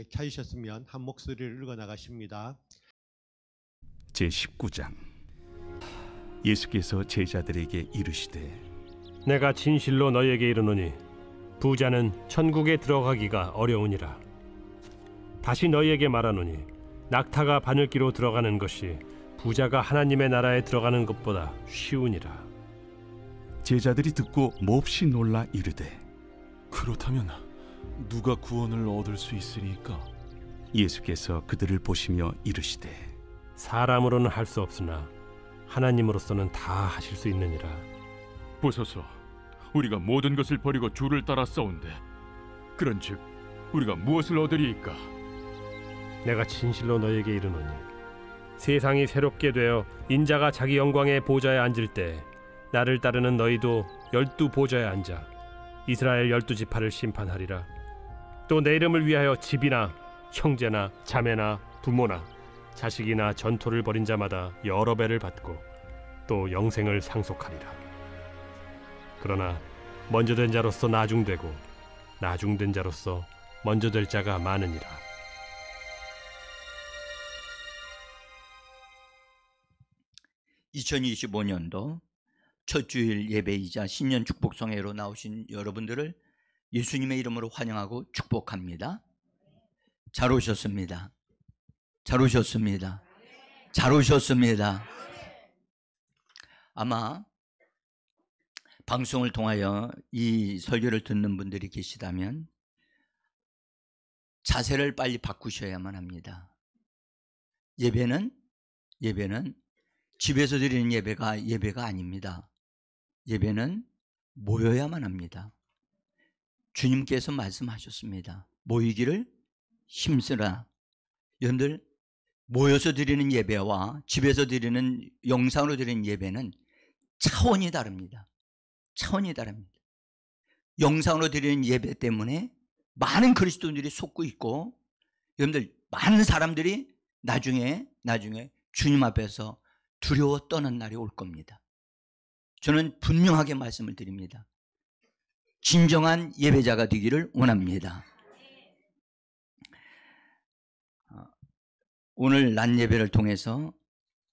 찾으셨으면 한 목소리를 읽어 나가십니다. 제19장. 예수께서 제자들에게 이르시되 내가 진실로 너희에게 이르노니 부자는 천국에 들어가기가 어려우니라. 다시 너희에게 말하노니 낙타가 바늘기로 들어가는 것이 부자가 하나님의 나라에 들어가는 것보다 쉬우니라. 제자들이 듣고 몹시 놀라 이르되 그렇다면 누가 구원을 얻을 수 있으리까? 예수께서 그들을 보시며 이르시되 사람으로는 할 수 없으나 하나님으로서는 다 하실 수 있느니라. 보소서, 우리가 모든 것을 버리고 주를 따라 싸운데 그런즉 우리가 무엇을 얻으리이까? 내가 진실로 너희에게 이르노니 세상이 새롭게 되어 인자가 자기 영광의 보좌에 앉을 때 나를 따르는 너희도 12 보좌에 앉아 이스라엘 12지파를 심판하리라. 또 내 이름을 위하여 집이나 형제나 자매나 부모나 자식이나 전토를 벌인 자마다 여러 배를 받고 또 영생을 상속하리라. 그러나 먼저 된 자로서 나중되고 나중된 자로서 먼저 될 자가 많으니라. (2025년도) 첫 주일 예배이자 신년 축복성회로 나오신 여러분들을 예수님의 이름으로 환영하고 축복합니다. 잘 오셨습니다. 잘 오셨습니다. 잘 오셨습니다. 아마 방송을 통하여 이 설교를 듣는 분들이 계시다면 자세를 빨리 바꾸셔야만 합니다. 예배는 집에서 드리는 예배가 아닙니다. 예배는 모여야만 합니다. 주님께서 말씀하셨습니다. 모이기를 힘쓰라. 여러분들 모여서 드리는 예배와 집에서 드리는 영상으로 드리는 예배는 차원이 다릅니다. 차원이 다릅니다. 영상으로 드리는 예배 때문에 많은 그리스도인들이 속고 있고 여러분들 많은 사람들이 나중에 주님 앞에서 두려워 떠는 날이 올 겁니다. 저는 분명하게 말씀을 드립니다. 진정한 예배자가 되기를 원합니다. 오늘 낮 예배를 통해서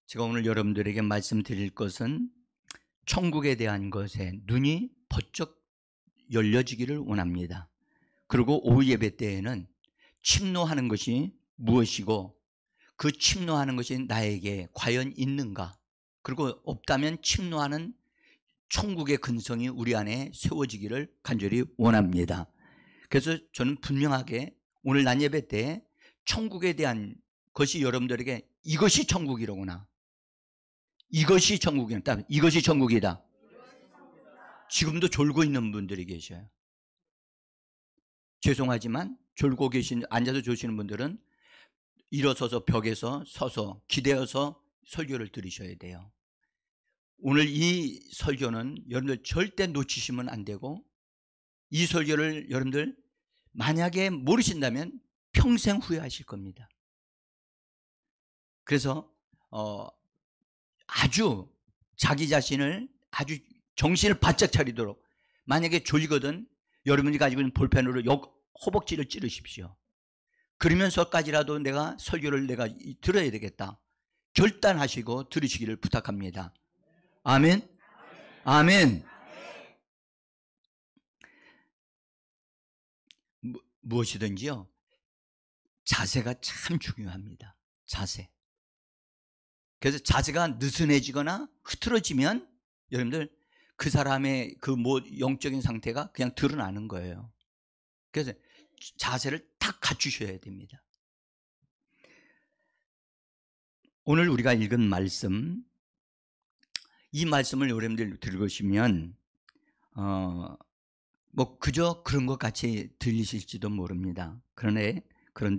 제가 오늘 여러분들에게 말씀드릴 것은 천국에 대한 것에 눈이 번쩍 열려지기를 원합니다. 그리고 오후 예배 때에는 침노하는 것이 무엇이고 그 침노하는 것이 나에게 과연 있는가, 그리고 없다면 침노하는 천국의 근성이 우리 안에 세워지기를 간절히 원합니다. 그래서 저는 분명하게 오늘 낮 예배 때 천국에 대한 것이 여러분들에게 이것이 천국이로구나, 이것이 천국이다, 이것이 천국이다. 지금도 졸고 있는 분들이 계셔요. 죄송하지만 졸고 앉아서 조시는 분들은 일어서서 벽에서 서서 기대어서 설교를 들으셔야 돼요. 오늘 이 설교는 여러분들 절대 놓치시면 안 되고, 이 설교를 여러분들 만약에 모르신다면 평생 후회하실 겁니다. 그래서 아주 자기 자신을 아주 정신을 바짝 차리도록, 만약에 졸리거든 여러분이 가지고 있는 볼펜으로 허벅지를 찌르십시오. 그러면서까지라도 내가 설교를 내가 들어야 되겠다 결단하시고 들으시기를 부탁합니다. 아멘. 아멘. 무엇이든지요, 자세가 참 중요합니다. 자세. 그래서 자세가 느슨해지거나 흐트러지면 여러분들 그 사람의 그 영적인 상태가 그냥 드러나는 거예요. 그래서 자세를 딱 갖추셔야 됩니다. 오늘 우리가 읽은 말씀, 이 말씀을 여러분들 들으시면 그저 그런 것 같이 들리실지도 모릅니다. 그런데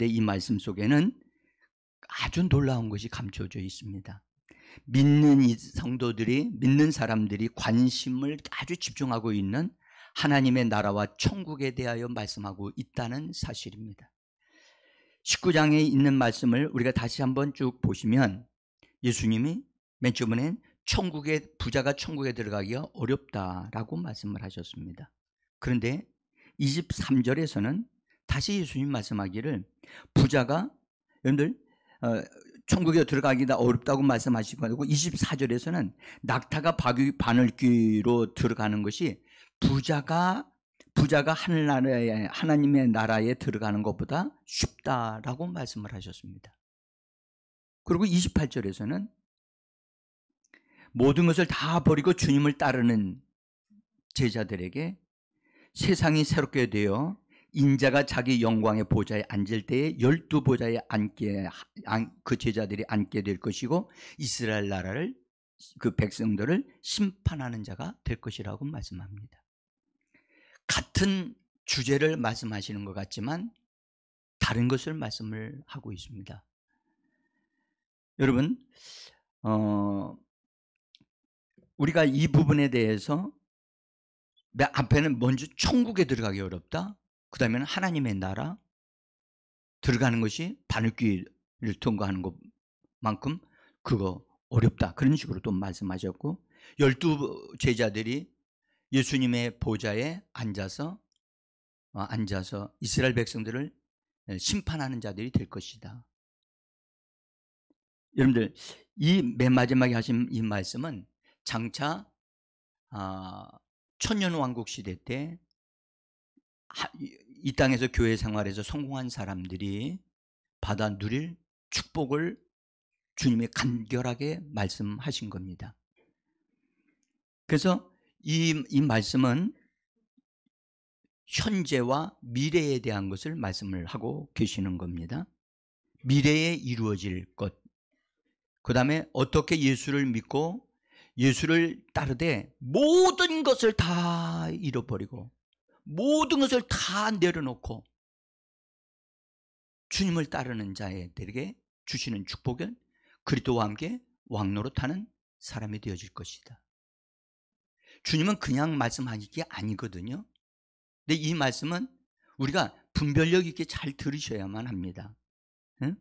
이 말씀 속에는 아주 놀라운 것이 감춰져 있습니다. 믿는 성도들이, 믿는 사람들이 관심을 아주 집중하고 있는 하나님의 나라와 천국에 대하여 말씀하고 있다는 사실입니다. 19장에 있는 말씀을 우리가 다시 한번 쭉 보시면 예수님이 맨 처음에는 부자가 천국에 들어가기가 어렵다라고 말씀을 하셨습니다. 그런데 23절에서는 다시 예수님 말씀하기를 부자가 여러분들 천국에 들어가기가 어렵다고 말씀하시고 24절에서는 낙타가 바늘귀로 들어가는 것이 부자가 하늘나라에 하나님의 나라에 들어가는 것보다 쉽다라고 말씀을 하셨습니다. 그리고 28절에서는 모든 것을 다 버리고 주님을 따르는 제자들에게 세상이 새롭게 되어 인자가 자기 영광의 보좌에 앉을 때에 12보좌에 그 제자들이 앉게 될 것이고 이스라엘 나라를 그 백성들을 심판하는 자가 될 것이라고 말씀합니다. 같은 주제를 말씀하시는 것 같지만 다른 것을 말씀을 하고 있습니다. 여러분, 우리가 이 부분에 대해서 앞에는 먼저 천국에 들어가기 어렵다. 그 다음에는 하나님의 나라 들어가는 것이 바늘귀를 통과하는 것만큼 그거 어렵다. 그런 식으로 또 말씀하셨고 12 제자들이 예수님의 보좌에 앉아서 이스라엘 백성들을 심판하는 자들이 될 것이다. 여러분들 이 맨 마지막에 하신 이 말씀은 장차 천년왕국 시대 때 이 땅에서 교회 생활에서 성공한 사람들이 받아 누릴 축복을 주님이 간결하게 말씀하신 겁니다. 그래서 이 말씀은 현재와 미래에 대한 것을 말씀을 하고 계시는 겁니다. 미래에 이루어질 것, 그 다음에 어떻게 예수를 믿고 예수를 따르되 모든 것을 다 잃어버리고 모든 것을 다 내려놓고 주님을 따르는 자들에게 주시는 축복은 그리스도와 함께 왕노릇하는 사람이 되어질 것이다. 주님은 그냥 말씀하는 게 아니거든요. 근데 이 말씀은 우리가 분별력 있게 잘 들으셔야만 합니다. 응?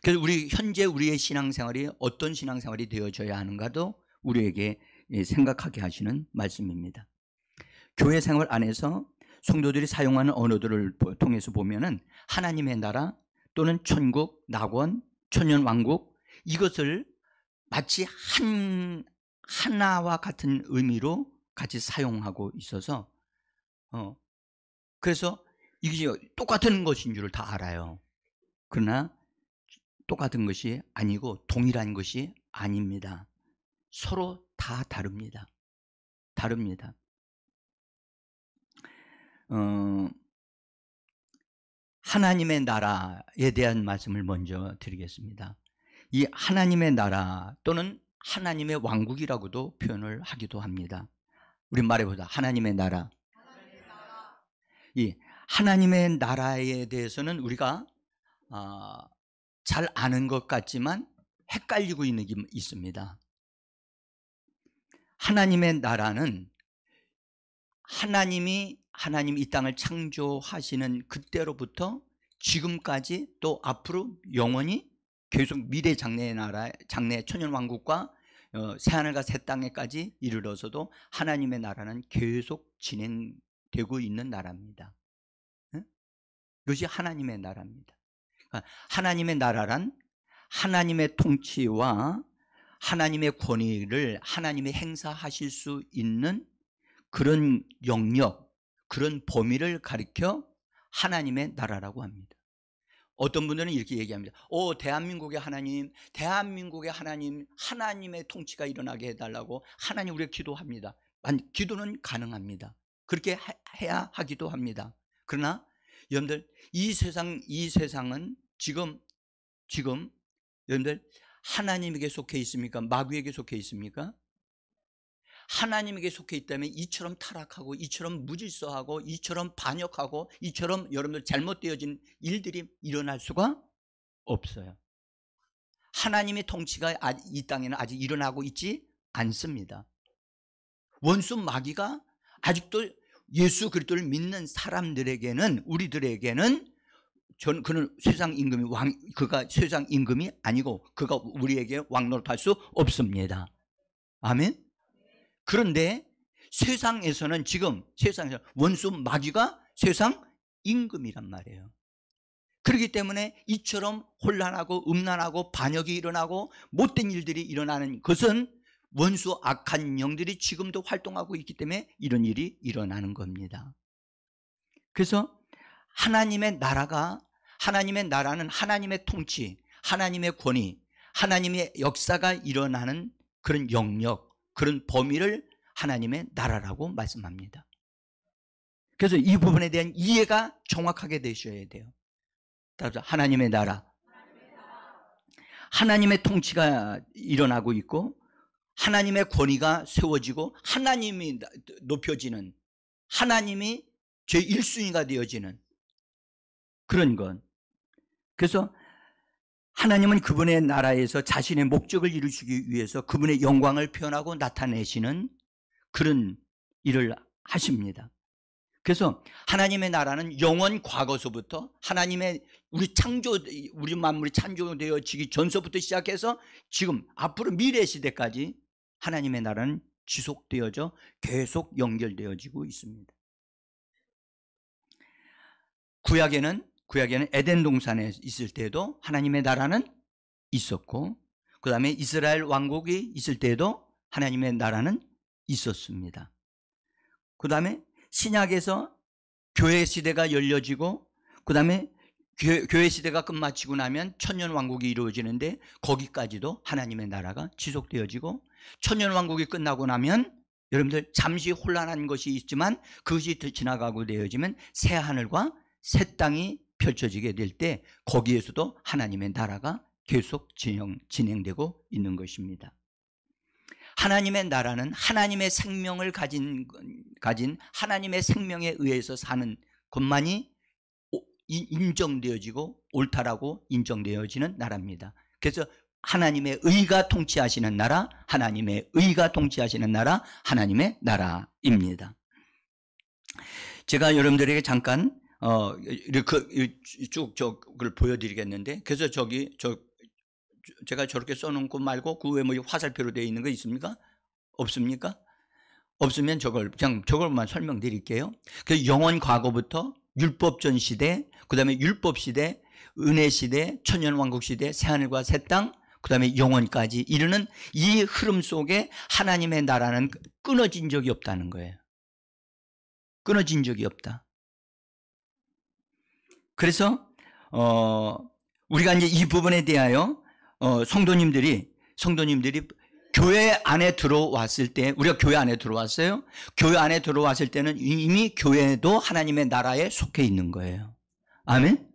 그래서 우리 현재 우리의 신앙생활이 어떤 신앙생활이 되어져야 하는가도 우리에게 생각하게 하시는 말씀입니다. 교회 생활 안에서 성도들이 사용하는 언어들을 통해서 보면은 하나님의 나라 또는 천국, 낙원, 천년왕국 이것을 마치 하나와 같은 의미로 같이 사용하고 있어서 그래서 이게 똑같은 것인 줄 다 알아요. 그러나 똑같은 것이 아니고 동일한 것이 아닙니다. 서로 다 다릅니다. 다릅니다. 하나님의 나라에 대한 말씀을 먼저 드리겠습니다. 이 하나님의 나라 또는 하나님의 왕국이라고도 표현을 하기도 합니다. 우리 말해보자. 하나님의 나라. 이 하나님의 나라에 대해서는 우리가 잘 아는 것 같지만 헷갈리고 있는 게 있습니다. 하나님의 나라는 하나님 이 땅을 창조하시는 그때로부터 지금까지 또 앞으로 영원히 계속 미래 장래의 나라, 장래 천년왕국과 새하늘과 새 땅에까지 이르러서도 하나님의 나라는 계속 진행되고 있는 나라입니다. 이것이 하나님의 나라입니다. 하나님의 나라란 하나님의 통치와 하나님의 권위를 하나님이 행사하실 수 있는 그런 영역, 그런 범위를 가리켜 하나님의 나라라고 합니다. 어떤 분들은 이렇게 얘기합니다. 대한민국의 하나님, 하나님의 통치가 일어나게 해달라고 하나님 우리가 기도합니다. 기도는 가능합니다. 그렇게 해야 하기도 합니다. 그러나 여러분들 이 세상은 지금 여러분들 하나님에게 속해 있습니까? 마귀에게 속해 있습니까? 하나님에게 속해 있다면 이처럼 타락하고 이처럼 무질서하고 이처럼 반역하고 이처럼 여러분들 잘못되어진 일들이 일어날 수가 없어요. 하나님의 통치가 이 땅에는 아직 일어나고 있지 않습니다. 원수 마귀가 아직도 예수 그리스도를 믿는 사람들에게는 우리들에게는 그는 세상 임금이 그가 세상 임금이 아니고 그가 우리에게 왕노릇할 수 없습니다. 아멘. 그런데 세상에서는 지금 세상에서 원수 마귀가 세상 임금이란 말이에요. 그렇기 때문에 이처럼 혼란하고 음란하고 반역이 일어나고 못된 일들이 일어나는 것은 원수 악한 영들이 지금도 활동하고 있기 때문에 이런 일이 일어나는 겁니다. 그래서 하나님의 나라는 하나님의 통치, 하나님의 권위, 하나님의 역사가 일어나는 그런 영역, 그런 범위를 하나님의 나라라고 말씀합니다. 그래서 이 부분에 대한 이해가 정확하게 되셔야 돼요. 따라서 하나님의 나라, 하나님의 통치가 일어나고 있고 하나님의 권위가 세워지고 하나님이 높여지는, 하나님이 제1순위가 되어지는 그런 것. 그래서 하나님은 그분의 나라에서 자신의 목적을 이루시기 위해서 그분의 영광을 표현하고 나타내시는 그런 일을 하십니다. 그래서 하나님의 나라는 영원 과거서부터 하나님의 우리 만물이 창조되어지기 전서부터 시작해서 지금 앞으로 미래 시대까지 하나님의 나라는 지속되어져 계속 연결되어지고 있습니다. 구약에는 에덴 동산에 있을 때도 하나님의 나라는 있었고, 그 다음에 이스라엘 왕국이 있을 때도 하나님의 나라는 있었습니다. 그 다음에 신약에서 교회 시대가 열려지고, 그 다음에 교회 시대가 끝마치고 나면 천년왕국이 이루어지는데 거기까지도 하나님의 나라가 지속되어지고, 천년왕국이 끝나고 나면 여러분들 잠시 혼란한 것이 있지만 그것이 지나가고 되어지면 새 하늘과 새 땅이 펼쳐지게 될 때 거기에서도 하나님의 나라가 계속 진행되고 있는 것입니다. 하나님의 나라는 하나님의 생명을 가진 하나님의 생명에 의해서 사는 것만이 인정되어지고 옳다라고 인정되어지는 나라입니다. 그래서 하나님의 의가 통치하시는 나라, 하나님의 의가 통치하시는 나라, 하나님의 나라입니다. 제가 여러분들에게 잠깐 이렇게 쭉 저걸 보여드리겠는데, 그래서 제가 저렇게 써놓은 거 말고 그 외에 뭐 화살표로 되어 있는 거 있습니까? 없습니까? 없으면 저걸만 설명드릴게요. 그래서 영원 과거부터 율법전 시대, 그 다음에 율법 시대, 은혜 시대, 천년왕국 시대, 새하늘과 새 땅, 그 다음에 영원까지 이르는 이 흐름 속에 하나님의 나라는 끊어진 적이 없다는 거예요. 끊어진 적이 없다. 그래서 우리가 이제 이 부분에 대하여 성도님들이 교회 안에 들어왔을 때, 우리가 교회 안에 들어왔어요. 교회 안에 들어왔을 때는 이미 교회도 하나님의 나라에 속해 있는 거예요. 아멘?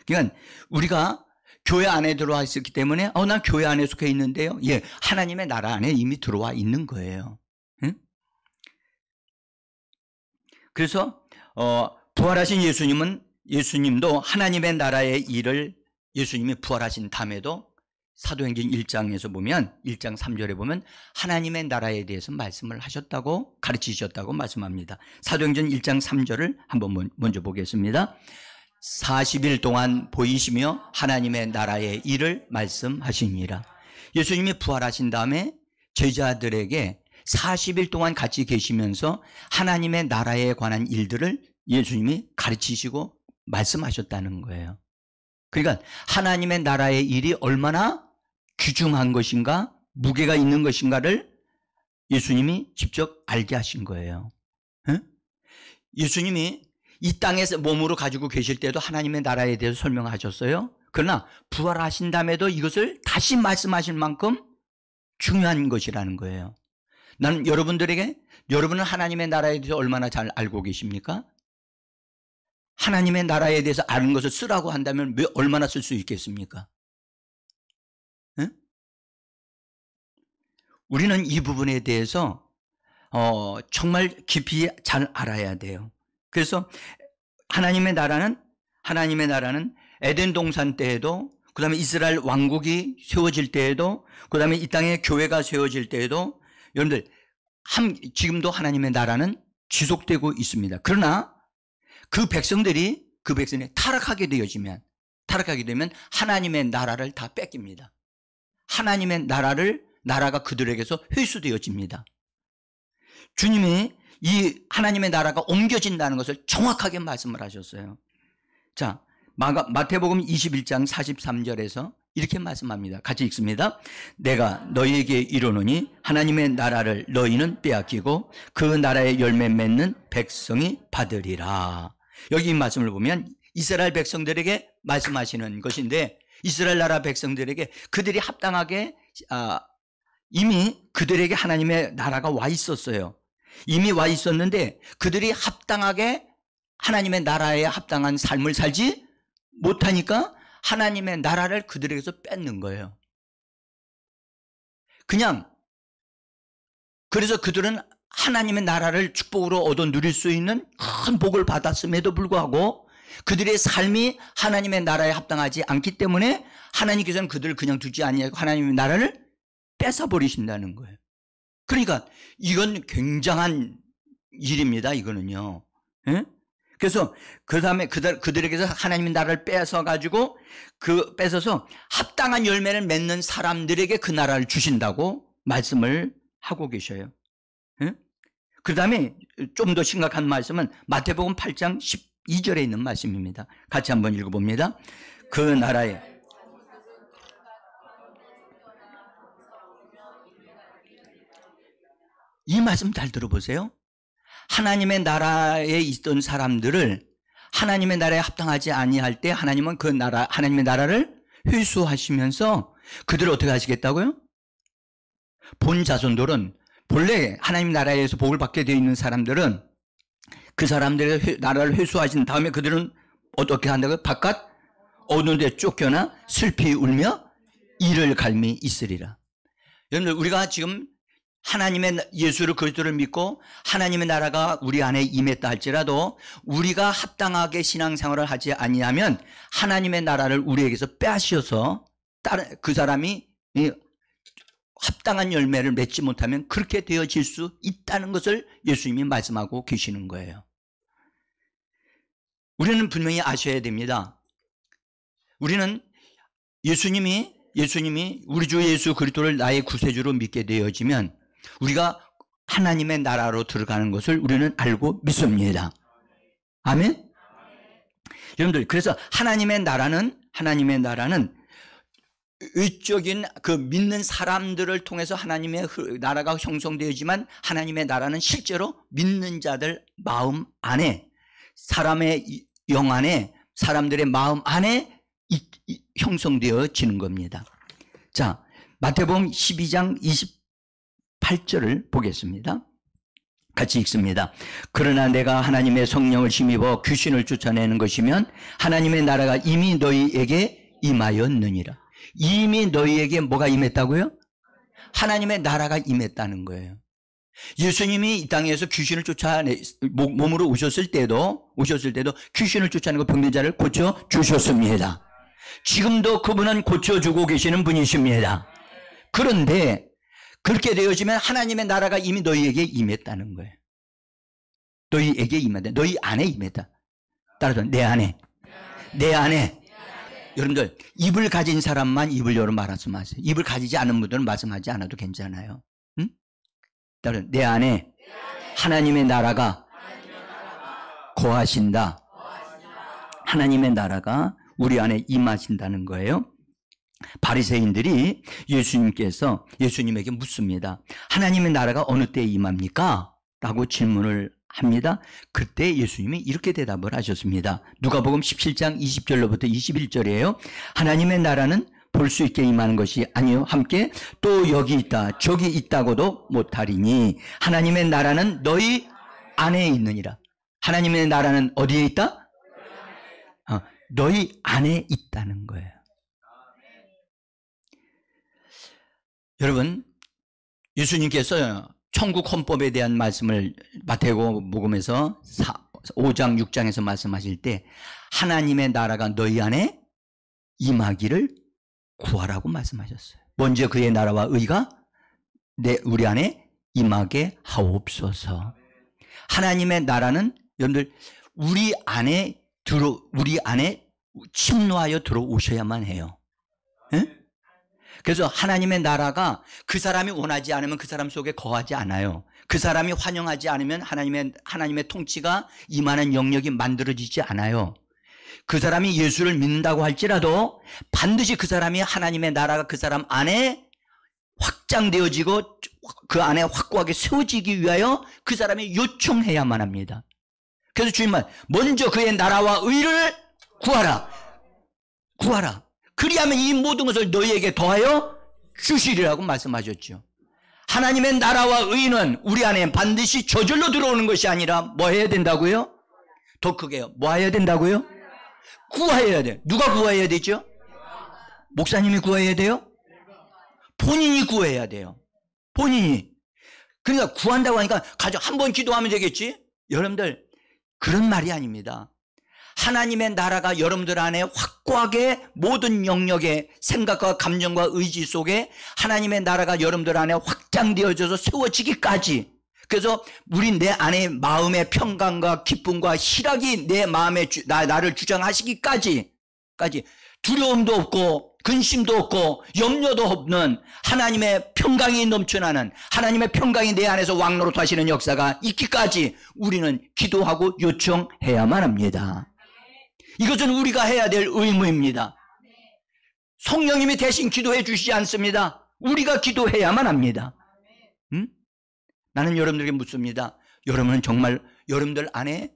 그러니까 우리가 교회 안에 들어와 있었기 때문에 난 교회 안에 속해 있는데요. 예, 하나님의 나라 안에 이미 들어와 있는 거예요. 응? 그래서 부활하신 예수님도 하나님의 나라의 일을 예수님이 부활하신 다음에도 사도행전 1장에서 보면 1장 3절에 보면 하나님의 나라에 대해서 말씀을 하셨다고 가르치셨다고 말씀합니다. 사도행전 1장 3절을 한번 먼저 보겠습니다. 40일 동안 보이시며 하나님의 나라의 일을 말씀하시니라. 예수님이 부활하신 다음에 제자들에게 40일 동안 같이 계시면서 하나님의 나라에 관한 일들을 예수님이 가르치시고 말씀하셨다는 거예요. 그러니까 하나님의 나라의 일이 얼마나 귀중한 것인가, 무게가 있는 것인가를 예수님이 직접 알게 하신 거예요. 응? 예수님이 이 땅에서 몸으로 가지고 계실 때도 하나님의 나라에 대해서 설명하셨어요. 그러나 부활하신 다음에도 이것을 다시 말씀하실 만큼 중요한 것이라는 거예요. 나는 여러분은 하나님의 나라에 대해서 얼마나 잘 알고 계십니까? 하나님의 나라에 대해서 아는 것을 쓰라고 한다면 얼마나 쓸 수 있겠습니까? 응? 우리는 이 부분에 대해서 정말 깊이 잘 알아야 돼요. 그래서 하나님의 나라는 에덴 동산 때에도, 그 다음에 이스라엘 왕국이 세워질 때에도, 그 다음에 이 땅에 교회가 세워질 때에도 여러분들 지금도 하나님의 나라는 지속되고 있습니다. 그러나 그 백성들이 타락하게 되면 하나님의 나라를 다 뺏깁니다. 하나님의 나라가 그들에게서 회수되어집니다. 주님이 이 하나님의 나라가 옮겨진다는 것을 정확하게 말씀을 하셨어요. 자, 마태복음 21장 43절에서 이렇게 말씀합니다. 같이 읽습니다. 내가 너희에게 이르노니 하나님의 나라를 너희는 빼앗기고 그 나라의 열매 맺는 백성이 받으리라. 여기 이 말씀을 보면 이스라엘 백성들에게 말씀하시는 것인데, 이스라엘 나라 백성들에게 그들이 합당하게 이미 그들에게 하나님의 나라가 와 있었어요. 이미 와 있었는데 그들이 합당하게 하나님의 나라에 합당한 삶을 살지 못하니까 하나님의 나라를 그들에게서 뺏는 거예요. 그래서 그들은 하나님의 나라를 축복으로 얻어 누릴 수 있는 큰 복을 받았음에도 불구하고 그들의 삶이 하나님의 나라에 합당하지 않기 때문에 하나님께서는 그들을 그냥 두지 아니하고 하나님의 나라를 뺏어버리신다는 거예요. 그러니까 이건 굉장한 일입니다. 이거는요. 예? 그래서 그 다음에 그들에게서 하나님의 나라를 뺏어가지고 뺏어서 합당한 열매를 맺는 사람들에게 그 나라를 주신다고 말씀을 하고 계셔요. 예? 그 다음에 좀 더 심각한 말씀은 마태복음 8장 12절에 있는 말씀입니다. 같이 한번 읽어봅니다. 그 나라에 이 말씀 잘 들어보세요. 하나님의 나라에 있던 사람들을 하나님의 나라에 합당하지 아니할 때 하나님은 하나님의 나라를 회수하시면서 그들을 어떻게 하시겠다고요? 본 자손들은 본래 하나님 나라에서 복을 받게 되어 있는 사람들은 그 사람들의 나라를 회수하신 다음에 그들은 어떻게 한다고요? 바깥 어느 데 쫓겨나 슬피 울며 이를 갈미 있으리라. 여러분들, 우리가 지금 하나님의 예수를 그리스도를 믿고 하나님의 나라가 우리 안에 임했다 할지라도 우리가 합당하게 신앙생활을 하지 아니하면 하나님의 나라를 우리에게서 빼앗으셔서 그 사람이 합당한 열매를 맺지 못하면 그렇게 되어질 수 있다는 것을 예수님이 말씀하고 계시는 거예요. 우리는 분명히 아셔야 됩니다. 우리는 예수님이 우리 주 예수 그리스도를 나의 구세주로 믿게 되어지면 우리가 하나님의 나라로 들어가는 것을 우리는 알고 믿습니다. 아멘? 여러분들, 그래서 하나님의 나라는 외적인 그 믿는 사람들을 통해서 하나님의 나라가 형성되지만 하나님의 나라는 실제로 믿는 자들 마음 안에, 사람의 영 안에, 사람들의 마음 안에 형성되어지는 겁니다. 자, 마태복음 12장 28절을 보겠습니다. 같이 읽습니다. 그러나 내가 하나님의 성령을 힘입어 귀신을 쫓아내는 것이면 하나님의 나라가 이미 너희에게 임하였느니라. 이미 너희에게 뭐가 임했다고요? 하나님의 나라가 임했다는 거예요. 예수님이 이 땅에서 귀신을 몸으로 오셨을 때도 귀신을 쫓아내고 병든 자를 고쳐 주셨습니다. 지금도 그분은 고쳐주고 계시는 분이십니다. 그런데 그렇게 되어지면 하나님의 나라가 이미 너희에게 임했다는 거예요. 너희에게 임했다. 너희 안에 임했다. 따라서 내 안에. 여러분들, 입을 가진 사람만 입을 열어 말씀하세요. 입을 가지지 않은 분들은 말씀하지 않아도 괜찮아요. 응? 따라서 내 안에 하나님의 나라가 거하신다. 하나님의 나라가 우리 안에 임하신다는 거예요. 바리새인들이 예수님에게 묻습니다. 하나님의 나라가 어느 때에 임합니까? 라고 질문을 합니다. 그때 예수님이 이렇게 대답을 하셨습니다. 누가복음 17장 20절로부터 21절이에요. 하나님의 나라는 볼 수 있게 임하는 것이 아니요 함께 또 여기 있다 저기 있다고도 못하리니 하나님의 나라는 너희 안에 있느니라. 하나님의 나라는 어디에 있다? 너희 안에 있다는 거예요. 여러분, 예수님께서 천국 헌법에 대한 말씀을 마태복음에서 5장 6장에서 말씀하실 때 하나님의 나라가 너희 안에 임하기를 구하라고 말씀하셨어요. 먼저 그의 나라와 의가 우리 안에 임하게 하옵소서. 하나님의 나라는 여러분들 우리 안에 침노하여 들어오셔야만 해요. 에? 그래서 하나님의 나라가 그 사람이 원하지 않으면 그 사람 속에 거하지 않아요. 그 사람이 환영하지 않으면 하나님의 통치가 임하는 영역이 만들어지지 않아요. 그 사람이 예수를 믿는다고 할지라도 반드시 그 사람이 하나님의 나라가 그 사람 안에 확장되어지고 그 안에 확고하게 세워지기 위하여 그 사람이 요청해야만 합니다. 그래서 주님은 먼저 그의 나라와 의를 구하라. 구하라. 그리하면 이 모든 것을 너희에게 더하여 주시리라고 말씀하셨죠. 하나님의 나라와 의는 우리 안에 반드시 저절로 들어오는 것이 아니라 뭐 해야 된다고요? 더 크게요. 뭐 해야 된다고요? 구해야 돼요. 누가 구해야 되죠? 목사님이 구해야 돼요? 본인이 구해야 돼요. 본인이. 그러니까 구한다고 하니까 가져 한 번 기도하면 되겠지? 여러분들 그런 말이 아닙니다. 하나님의 나라가 여러분들 안에 확고하게 모든 영역의 생각과 감정과 의지 속에 하나님의 나라가 여러분들 안에 확장되어져서 세워지기까지, 그래서 우리 내 안에 마음의 평강과 기쁨과 희락이 내 마음에 나를 주장하시기까지 두려움도 없고 근심도 없고 염려도 없는 하나님의 평강이 넘쳐나는 하나님의 평강이 내 안에서 왕노릇하시는 역사가 있기까지 우리는 기도하고 요청해야만 합니다. 이것은 우리가 해야 될 의무입니다. 성령님이 대신 기도해 주시지 않습니다. 우리가 기도해야만 합니다. 나는 여러분들에게 묻습니다. 여러분은 정말 여러분들 안에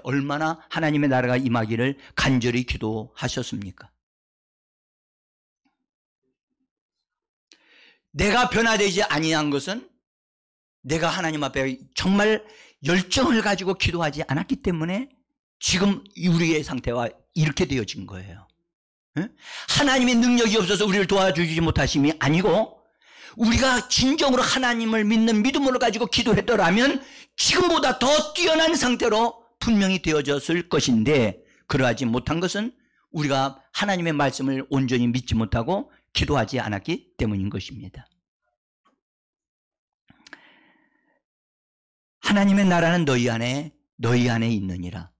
얼마나 하나님의 나라가 임하기를 간절히 기도하셨습니까? 내가 변화되지 아니한 것은 내가 하나님 앞에 정말 열정을 가지고 기도하지 않았기 때문에 지금 우리의 상태와 이렇게 되어진 거예요. 하나님의 능력이 없어서 우리를 도와주지 못하심이 아니고 우리가 진정으로 하나님을 믿는 믿음을 가지고 기도했더라면 지금보다 더 뛰어난 상태로 분명히 되어졌을 것인데, 그러하지 못한 것은 우리가 하나님의 말씀을 온전히 믿지 못하고 기도하지 않았기 때문인 것입니다. 하나님의 나라는 너희 안에 있느니라.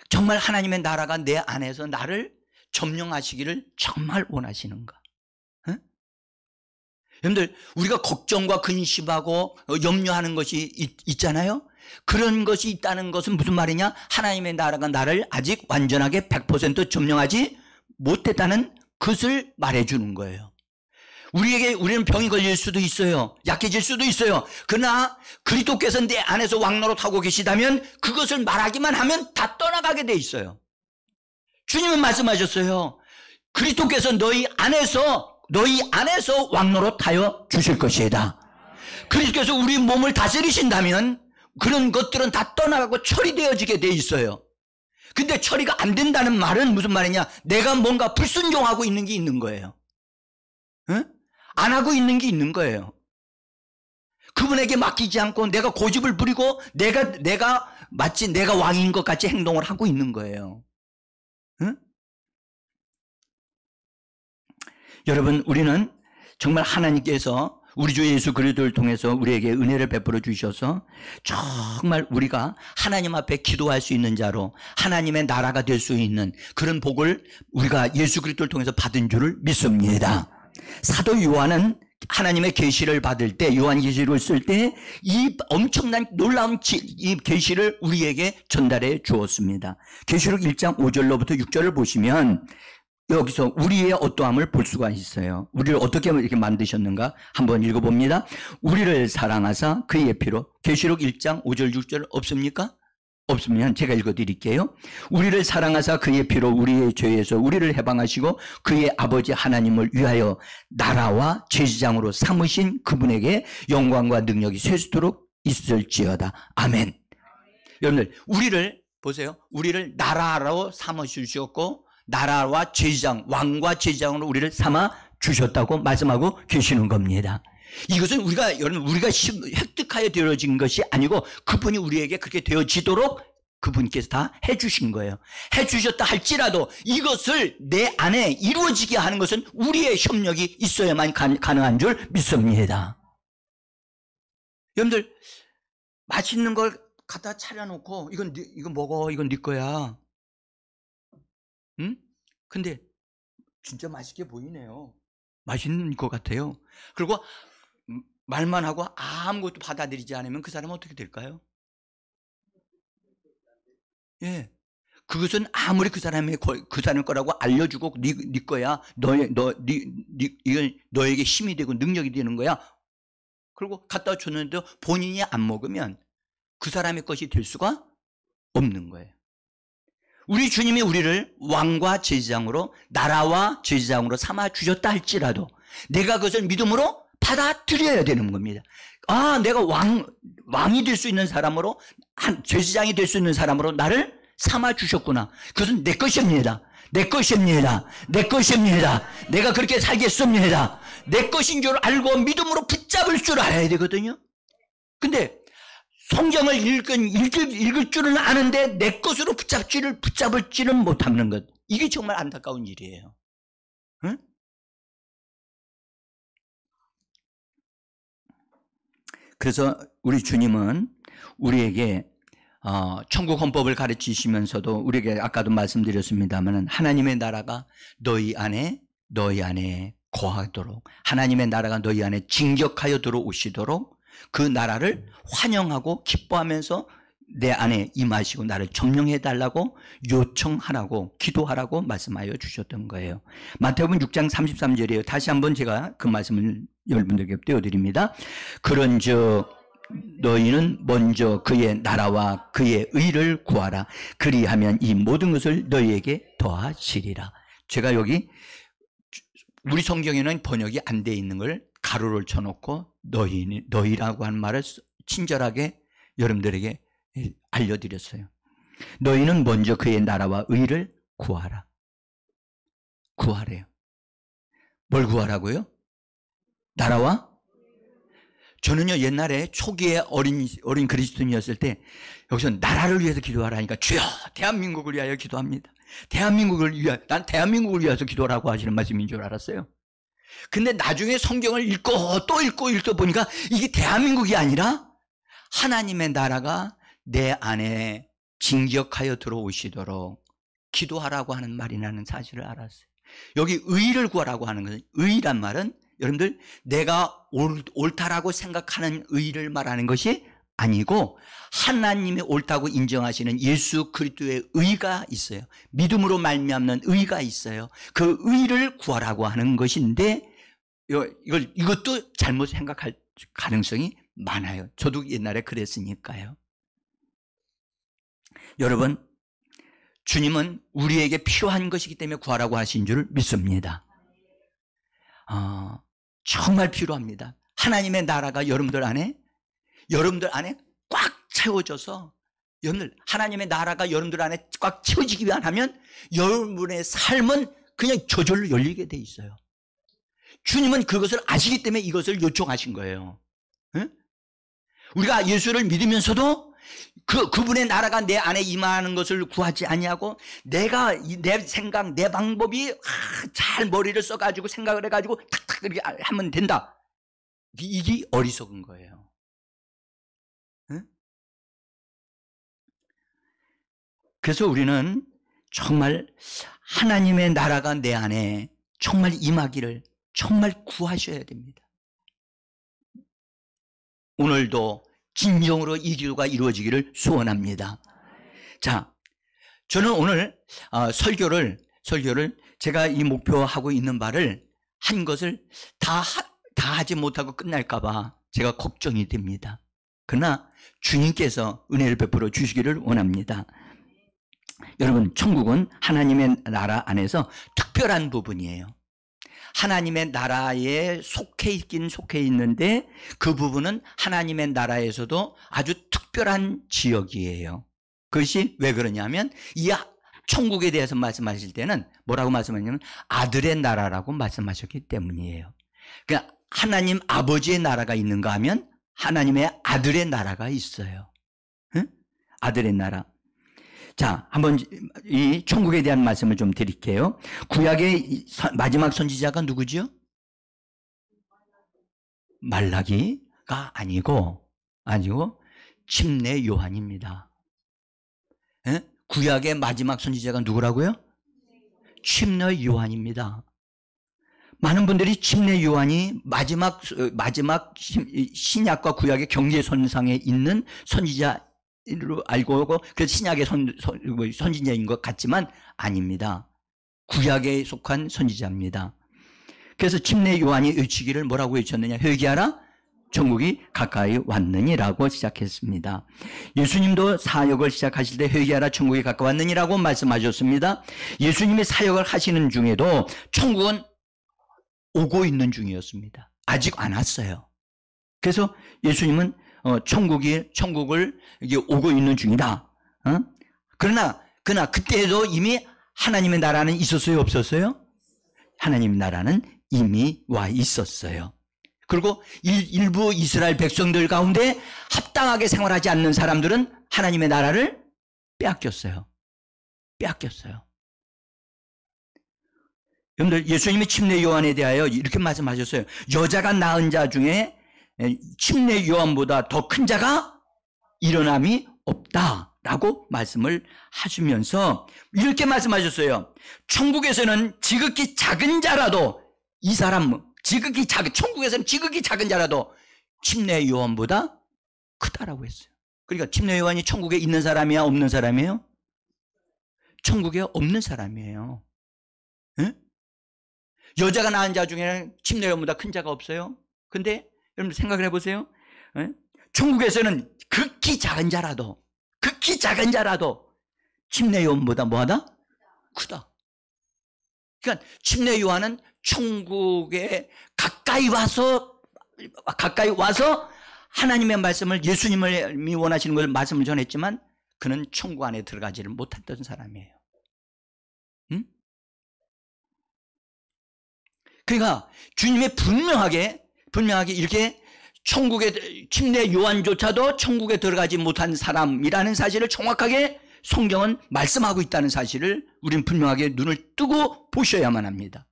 정말 하나님의 나라가 내 안에서 나를 점령하시기를 정말 원하시는가? 여러분들, 우리가 걱정과 근심하고 염려하는 것이 있잖아요. 그런 것이 있다는 것은 무슨 말이냐? 하나님의 나라가 나를 아직 완전하게 100% 점령하지 못했다는 것을 말해주는 거예요. 우리는 병이 걸릴 수도 있어요. 약해질 수도 있어요. 그러나 그리스도께서 내 안에서 왕노릇하고 계시다면 그것을 말하기만 하면 다 떠나가게 돼 있어요. 주님은 말씀하셨어요. 그리스도께서 너희 안에서 왕노릇하여 주실 것이다. 그리스도께서 우리 몸을 다스리신다면 그런 것들은 다 떠나가고 처리되어지게 돼 있어요. 근데 처리가 안 된다는 말은 무슨 말이냐? 내가 뭔가 불순종하고 있는 게 있는 거예요. 안 하고 있는 게 있는 거예요. 그분에게 맡기지 않고 내가 고집을 부리고 내가 마치 내가 왕인 것 같이 행동을 하고 있는 거예요. 여러분, 우리는 정말 하나님께서 우리 주 예수 그리스도를 통해서 우리에게 은혜를 베풀어 주셔서 정말 우리가 하나님 앞에 기도할 수 있는 자로 하나님의 나라가 될 수 있는 그런 복을 우리가 예수 그리스도를 통해서 받은 줄을 믿습니다. 사도 요한은 하나님의 계시를 받을 때, 요한계시록을 쓸 때 이 엄청난 놀라운 이 계시를 우리에게 전달해 주었습니다. 계시록 1장 5절로부터 6절을 보시면 여기서 우리의 어떠함을 볼 수가 있어요. 우리를 어떻게 이렇게 만드셨는가 한번 읽어봅니다. 우리를 사랑하사 그의 피로, 계시록 1장 5절 6절 없습니까? 없으면 제가 읽어드릴게요. 우리를 사랑하사 그의 피로 우리의 죄에서 우리를 해방하시고 그의 아버지 하나님을 위하여 나라와 제사장으로 삼으신 그분에게 영광과 능력이 세수도록 있을지어다. 아멘. 여러분들, 우리를 보세요. 우리를 나라로 삼으셨고 나라와 제사장, 왕과 제사장으로 우리를 삼아 주셨다고 말씀하고 계시는 겁니다. 이것은 우리가 획득하여 되어진 것이 아니고 그분이 우리에게 그렇게 되어지도록 그분께서 다 해주신 거예요. 해주셨다 할지라도 이것을 내 안에 이루어지게 하는 것은 우리의 협력이 있어야만 가능한 줄 믿습니다. 여러분들, 맛있는 걸 갖다 차려놓고 이건 먹어, 이건 네 거야. 근데 진짜 맛있게 보이네요. 맛있는 것 같아요. 그리고 말만 하고 아무것도 받아들이지 않으면 그 사람은 어떻게 될까요? 예. 그것은 아무리 그 사람 거라고 알려주고 네 거야. 이건 너에게 힘이 되고 능력이 되는 거야. 그리고 갖다 줬는데 본인이 안 먹으면 그 사람의 것이 될 수가 없는 거예요. 우리 주님이 우리를 왕과 제사장으로, 나라와 제사장으로 삼아 주셨다 할지라도 내가 그것을 믿음으로 받아들여야 되는 겁니다. 아, 내가 왕이 될 수 있는 사람으로, 제사장이 될 수 있는 사람으로 나를 삼아 주셨구나. 그것은 내 것입니다. 내 것입니다. 내 것입니다. 내가 그렇게 살겠습니다. 내 것인 줄 알고 믿음으로 붙잡을 줄 알아야 되거든요. 근데 성경을 읽을 줄은 아는데 내 것으로 붙잡을지는 못하는 것. 이게 정말 안타까운 일이에요. 응? 그래서 우리 주님은 우리에게 천국 헌법을 가르치시면서도 우리에게 아까도 말씀드렸습니다만 하나님의 나라가 너희 안에 거하도록, 하나님의 나라가 너희 안에 진격하여 들어오시도록 그 나라를 환영하고 기뻐하면서 내 안에 임하시고 나를 점령해달라고 요청하라고, 기도하라고 말씀하여 주셨던 거예요. 마태복음 6장 33절이에요. 다시 한번 제가 그 말씀을 여러분들에게 띄워드립니다. 그런즉 너희는 먼저 그의 나라와 그의 의를 구하라. 그리하면 이 모든 것을 너희에게 더하시리라. 제가 여기 우리 성경에는 번역이 안 돼 있는 걸 가로를 쳐놓고 너희라고 한 말을 친절하게 여러분들에게 알려드렸어요. 너희는 먼저 그의 나라와 의를 구하라. 구하래요. 뭘 구하라고요? 나라와? 저는요, 옛날에 초기에 어린 그리스도인이었을 때 여기서 나라를 위해서 기도하라니까 주여 대한민국을 위하여 기도합니다. 난 대한민국을 위해서 기도하라고 하시는 말씀인 줄 알았어요. 근데 나중에 성경을 읽고 또 읽고 보니까 이게 대한민국이 아니라 하나님의 나라가 내 안에 진격하여 들어오시도록 기도하라고 하는 말이라는 사실을 알았어요. 여기 의를 구하라고 하는 것은, 의란 말은 여러분들 내가 옳다라고 생각하는 의를 말하는 것이 아니고 하나님이 옳다고 인정하시는 예수 그리스도의 의가 있어요. 믿음으로 말미암는 의가 있어요. 그 의를 구하라고 하는 것인데 이것도 잘못 생각할 가능성이 많아요. 저도 옛날에 그랬으니까요. 여러분, 주님은 우리에게 필요한 것이기 때문에 구하라고 하신 줄 믿습니다. 정말 필요합니다. 하나님의 나라가 여러분들 안에 꽉 채워져서, 여러분들 하나님의 나라가 여러분들 안에 꽉 채워지기만 하면 여러분의 삶은 그냥 저절로 열리게 돼 있어요. 주님은 그것을 아시기 때문에 이것을 요청하신 거예요. 응? 우리가 예수를 믿으면서도 그분의 나라가 내 안에 임하는 것을 구하지 아니하고 내가 내 생각, 내 방법이 잘 머리를 써가지고 생각을 해가지고 탁탁 이렇게 하면 된다. 이게 어리석은 거예요. 응? 그래서 우리는 정말 하나님의 나라가 내 안에 정말 임하기를 정말 구하셔야 됩니다. 오늘도 진정으로 이 기도가 이루어지기를 소원합니다. 자, 저는 오늘 설교를 제가 이 목표하고 있는 바를 한 것을 다 하지 못하고 끝날까 봐 제가 걱정이 됩니다. 그러나 주님께서 은혜를 베풀어 주시기를 원합니다. 여러분, 천국은 하나님의 나라 안에서 특별한 부분이에요. 하나님의 나라에 속해 있긴 속해 있는데 그 부분은 하나님의 나라에서도 아주 특별한 지역이에요. 그것이 왜 그러냐면 이 천국에 대해서 말씀하실 때는 뭐라고 말씀하냐면 아들의 나라라고 말씀하셨기 때문이에요. 그러니까 하나님 아버지의 나라가 있는가 하면 하나님의 아들의 나라가 있어요. 응? 아들의 나라. 자, 한번 이 천국에 대한 말씀을 좀 드릴게요. 구약의 마지막 선지자가 누구죠? 말라기가 아니고 침례 요한입니다. 에? 구약의 마지막 선지자가 누구라고요? 침례 요한입니다. 많은 분들이 침례 요한이 마지막 신약과 구약의 경계선상에 있는 선지자로 알고 오고 그래서 신약의 선지자인 것 같지만 아닙니다. 구약에 속한 선지자입니다. 그래서 침례 요한이 외치기를 뭐라고 외쳤느냐? 회개하라 천국이 가까이 왔느니라고 시작했습니다. 예수님도 사역을 시작하실 때 회개하라 천국이 가까이 왔느니라고 말씀하셨습니다. 예수님이 사역을 하시는 중에도 천국은 오고 있는 중이었습니다. 아직 안 왔어요. 그래서 예수님은 천국을 이게 오고 있는 중이다. 그러나 그때도 이미 하나님의 나라는 있었어요, 없었어요? 하나님의 나라는 이미 와 있었어요. 그리고 일부 이스라엘 백성들 가운데 합당하게 생활하지 않는 사람들은 하나님의 나라를 빼앗겼어요. 여러분들, 예수님이 침례 요한에 대하여 이렇게 말씀하셨어요. 여자가 낳은 자 중에 침례 요한보다 더 큰 자가 일어남이 없다라고 말씀을 하시면서 이렇게 말씀하셨어요. 천국에서는 지극히 작은 자라도 이 사람 천국에서는 지극히 작은 자라도 침례 요한보다 크다라고 했어요. 그러니까 침례 요한이 천국에 있는 사람이야, 없는 사람이에요? 천국에 없는 사람이에요. 에? 여자가 낳은 자 중에는 침례 요한보다 큰 자가 없어요. 근데 여러분 생각을 해보세요. 에? 천국에서는 극히 작은 자라도 침례 요한보다 뭐하다? 크다. 그러니까 침례 요한은 천국에 가까이 와서 하나님의 말씀을, 예수님이 원하시는 걸 말씀을 전했지만 그는 천국 안에 들어가지를 못했던 사람이에요. 응? 그러니까 주님이 분명하게 이렇게 천국에, 침례 요한조차도 천국에 들어가지 못한 사람이라는 사실을 정확하게 성경은 말씀하고 있다는 사실을 우리는 분명하게 눈을 뜨고 보셔야만 합니다.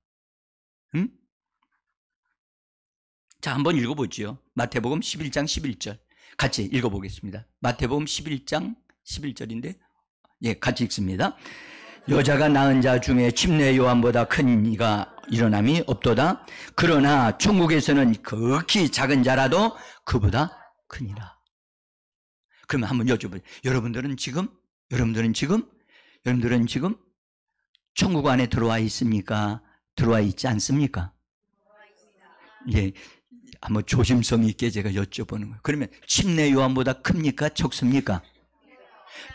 응? 자, 한번 읽어보지요. 마태복음 11장 11절 같이 읽어보겠습니다. 마태복음 11장 11절인데 같이 읽습니다. 여자가 낳은 자 중에 침례 요한보다 큰 이가 일어남이 없도다. 그러나 천국에서는 극히 작은 자라도 그보다 크니라. 그러면 한번 여쭤보세요. 여러분들은 지금 천국 안에 들어와 있습니까? 들어와 있지 않습니까? 예, 한번 조심성 있게 제가 여쭤보는 거예요. 그러면 침례 요한보다 큽니까? 적습니까?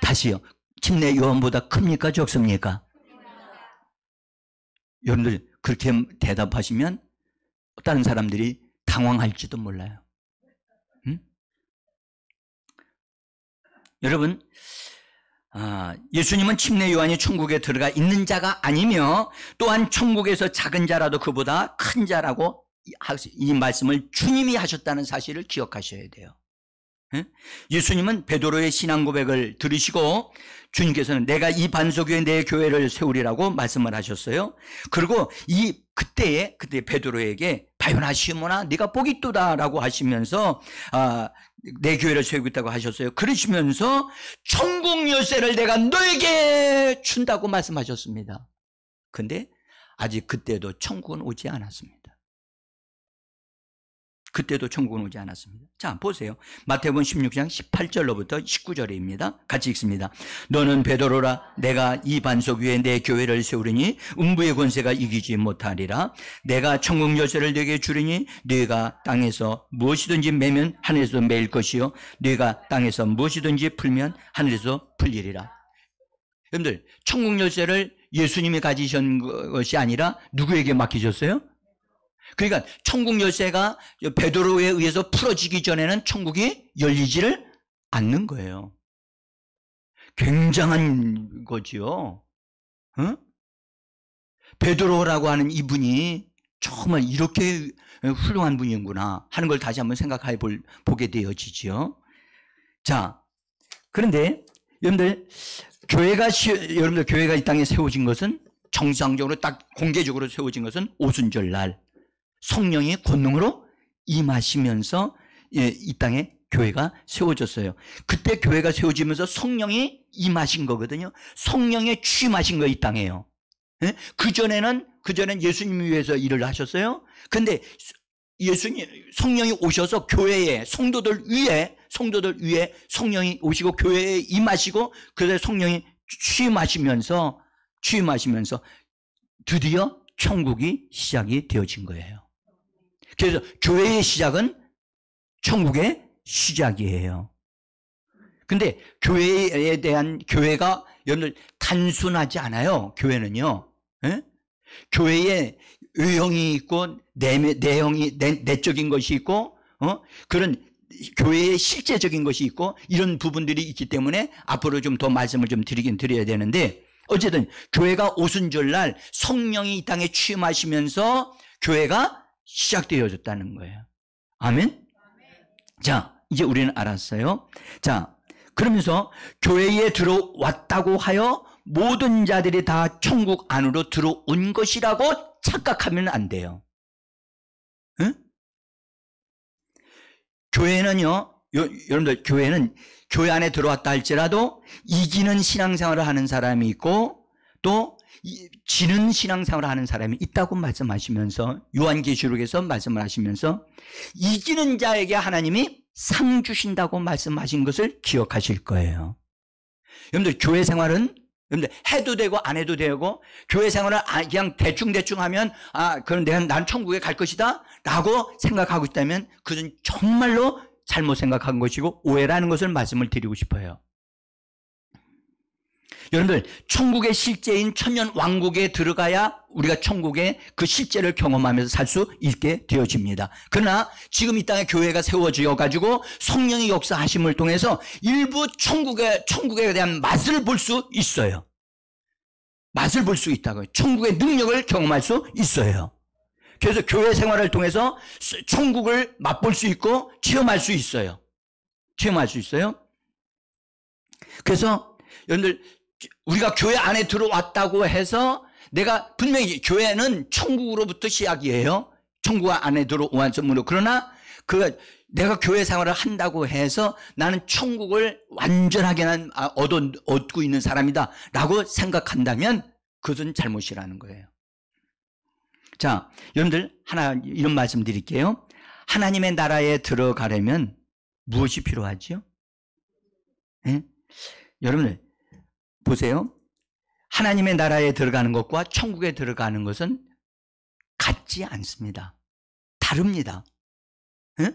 다시요. 침례 요한보다 큽니까? 적습니까? 여러분들 그렇게 대답하시면 다른 사람들이 당황할지도 몰라요. 응? 여러분, 예수님은 침례 요한이 천국에 들어가 있는 자가 아니며 또한 천국에서 작은 자라도 그보다 큰 자라고 이 말씀을 주님이 하셨다는 사실을 기억하셔야 돼요. 예수님은 베드로의 신앙 고백을 들으시고 주님께서는 내가 이 반석 위에 내 교회를 세우리라고 말씀을 하셨어요. 그리고 그때 베드로에게 바요나 시몬아 네가 복이 있도다라고 하시면서 내 교회를 세우겠다고 하셨어요. 그러시면서 천국 열쇠를 내가 너에게 준다고 말씀하셨습니다. 근데 아직 그때도 천국은 오지 않았습니다. 자, 보세요. 마태복음 16장 18절로부터 19절입니다. 같이 읽습니다. 너는 베드로라. 내가 이 반석 위에 내 교회를 세우리니 음부의 권세가 이기지 못하리라. 내가 천국 열쇠를 네게 주리니 네가 땅에서 무엇이든지 매면 하늘에서 매일 것이요 네가 땅에서 무엇이든지 풀면 하늘에서 풀리리라. 여러분들, 천국 열쇠를 예수님이 가지신 것이 아니라 누구에게 맡기셨어요? 그러니까 천국 열쇠가 베드로에 의해서 풀어지기 전에는 천국이 열리지를 않는 거예요. 굉장한 거지요. 베드로라고 하는 이분이 정말 이렇게 훌륭한 분이구나 하는 걸 다시 한번 생각해 보게 되어지죠. 자, 그런데 여러분들 교회가 이 땅에 세워진 것은 정상적으로 딱 공개적으로 세워진 것은 오순절날 성령이 권능으로 임하시면서 이 땅에 교회가 세워졌어요. 그때 교회가 세워지면서 성령이 임하신 거거든요. 성령에 취임하신 거 이 땅에요. 예? 그전에는 예수님을 위해서 일을 하셨어요. 근데 성령이 오셔서 교회에 성도들 위에 성령이 오시고 교회에 임하시고 그래서 성령이 취임하시면서 드디어 천국이 시작이 되어진 거예요. 그래서 교회의 시작은 천국의 시작이에요. 근데 교회가 여러분들 단순하지 않아요. 교회는요. 예? 교회에 외형이 있고 내적인 것이 있고 그런 교회의 실제적인 것이 있고 이런 부분들이 있기 때문에 앞으로 좀 더 말씀을 좀 드려야 되는데 어쨌든 교회가 오순절날 성령이 이 땅에 취임하시면서 교회가 시작되어졌다는 거예요. 아멘? 자, 이제 우리는 알았어요. 자, 그러면서 교회에 들어왔다고 하여 모든 자들이 다 천국 안으로 들어온 것이라고 착각하면 안 돼요. 응? 교회는요, 여러분들, 교회는 교회 안에 들어왔다 할지라도 이기는 신앙생활을 하는 사람이 있고 또 지는 신앙생활을 하는 사람이 있다고 말씀하시면서 요한계시록에서 말씀을 하시면서 이기는 자에게 하나님이 상 주신다고 말씀하신 것을 기억하실 거예요. 여러분들 교회 생활은 여러분들 해도 되고 안 해도 되고 교회 생활을 그냥 대충 하면 그럼 난 천국에 갈 것이다 라고 생각하고 있다면 그것은 정말로 잘못 생각한 것이고 오해라는 것을 말씀을 드리고 싶어요. 여러분들 천국의 실제인 천년 왕국에 들어가야 우리가 천국의 그 실제를 경험하면서 살 수 있게 되어집니다. 그러나 지금 이 땅에 교회가 세워져 가지고 성령의 역사하심을 통해서 일부 천국에 대한 맛을 볼 수 있어요. 맛을 볼 수 있다고요. 천국의 능력을 경험할 수 있어요. 그래서 교회 생활을 통해서 천국을 맛볼 수 있고 체험할 수 있어요. 그래서 여러분들 우리가 교회 안에 들어왔다고 해서 내가 분명히 교회는 천국으로부터 시작이에요. 천국 안에 들어왔으므로. 그러나 내가 교회 생활을 한다고 해서 나는 천국을 완전하게 얻고 있는 사람이다 라고 생각한다면 그것은 잘못이라는 거예요. 자, 여러분들 하나 이런 말씀 드릴게요. 하나님의 나라에 들어가려면 무엇이 필요하죠? 네? 여러분들 보세요. 하나님의 나라에 들어가는 것과 천국에 들어가는 것은 같지 않습니다. 다릅니다. 네?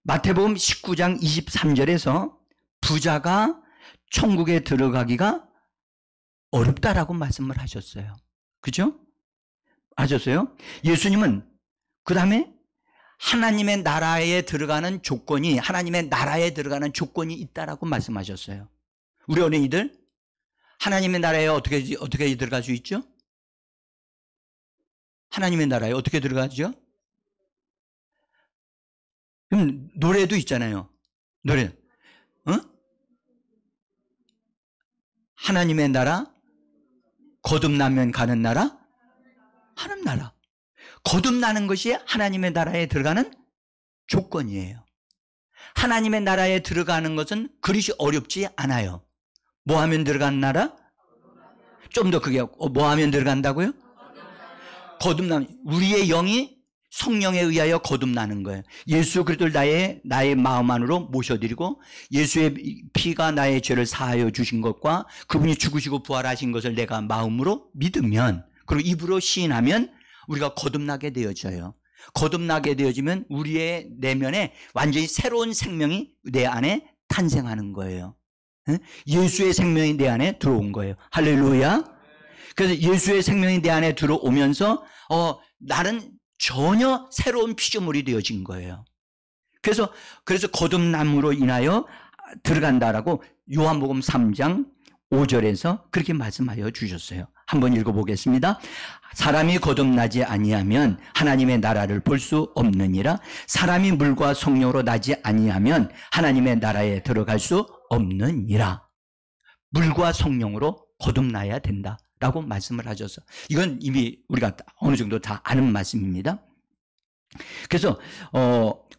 마태복음 19장 23절에서 부자가 천국에 들어가기가 어렵다라고 말씀을 하셨어요. 그죠? 아셨어요? 예수님은 그 다음에 하나님의 나라에 들어가는 조건이 있다라고 말씀하셨어요. 우리 어린이들 하나님의 나라에 어떻게 들어갈 수 있죠? 하나님의 나라에 어떻게 들어가죠? 그럼 노래도 있잖아요. 노래. 하나님의 나라, 거듭나면 가는 나라, 하는 나라. 거듭나는 것이 하나님의 나라에 들어가는 조건이에요. 하나님의 나라에 들어가는 것은 그리 어렵지 않아요. 뭐 하면 들어간 나라? 좀 더 크게 뭐 하면 들어간다고요? 거듭나면 우리의 영이 성령에 의하여 거듭나는 거예요. 예수 그리스도를 나의 마음 안으로 모셔드리고 예수의 피가 나의 죄를 사하여 주신 것과 그분이 죽으시고 부활하신 것을 내가 마음으로 믿으면 그리고 입으로 시인하면 우리가 거듭나게 되어져요. 거듭나게 되어지면 우리의 내면에 완전히 새로운 생명이 내 안에 탄생하는 거예요. 예수의 생명이 내 안에 들어온 거예요. 할렐루야. 그래서 예수의 생명이 내 안에 들어오면서 나는 전혀 새로운 피조물이 되어진 거예요. 그래서 거듭남으로 인하여 들어간다라고 요한복음 3장 5절에서 그렇게 말씀하여 주셨어요. 한번 읽어보겠습니다. 사람이 거듭나지 아니하면 하나님의 나라를 볼 수 없느니라. 사람이 물과 성령으로 나지 아니하면 하나님의 나라에 들어갈 수 없느니라. 물과 성령으로 거듭나야 된다라고 말씀을 하셔서 이건 이미 우리가 어느 정도 다 아는 말씀입니다. 그래서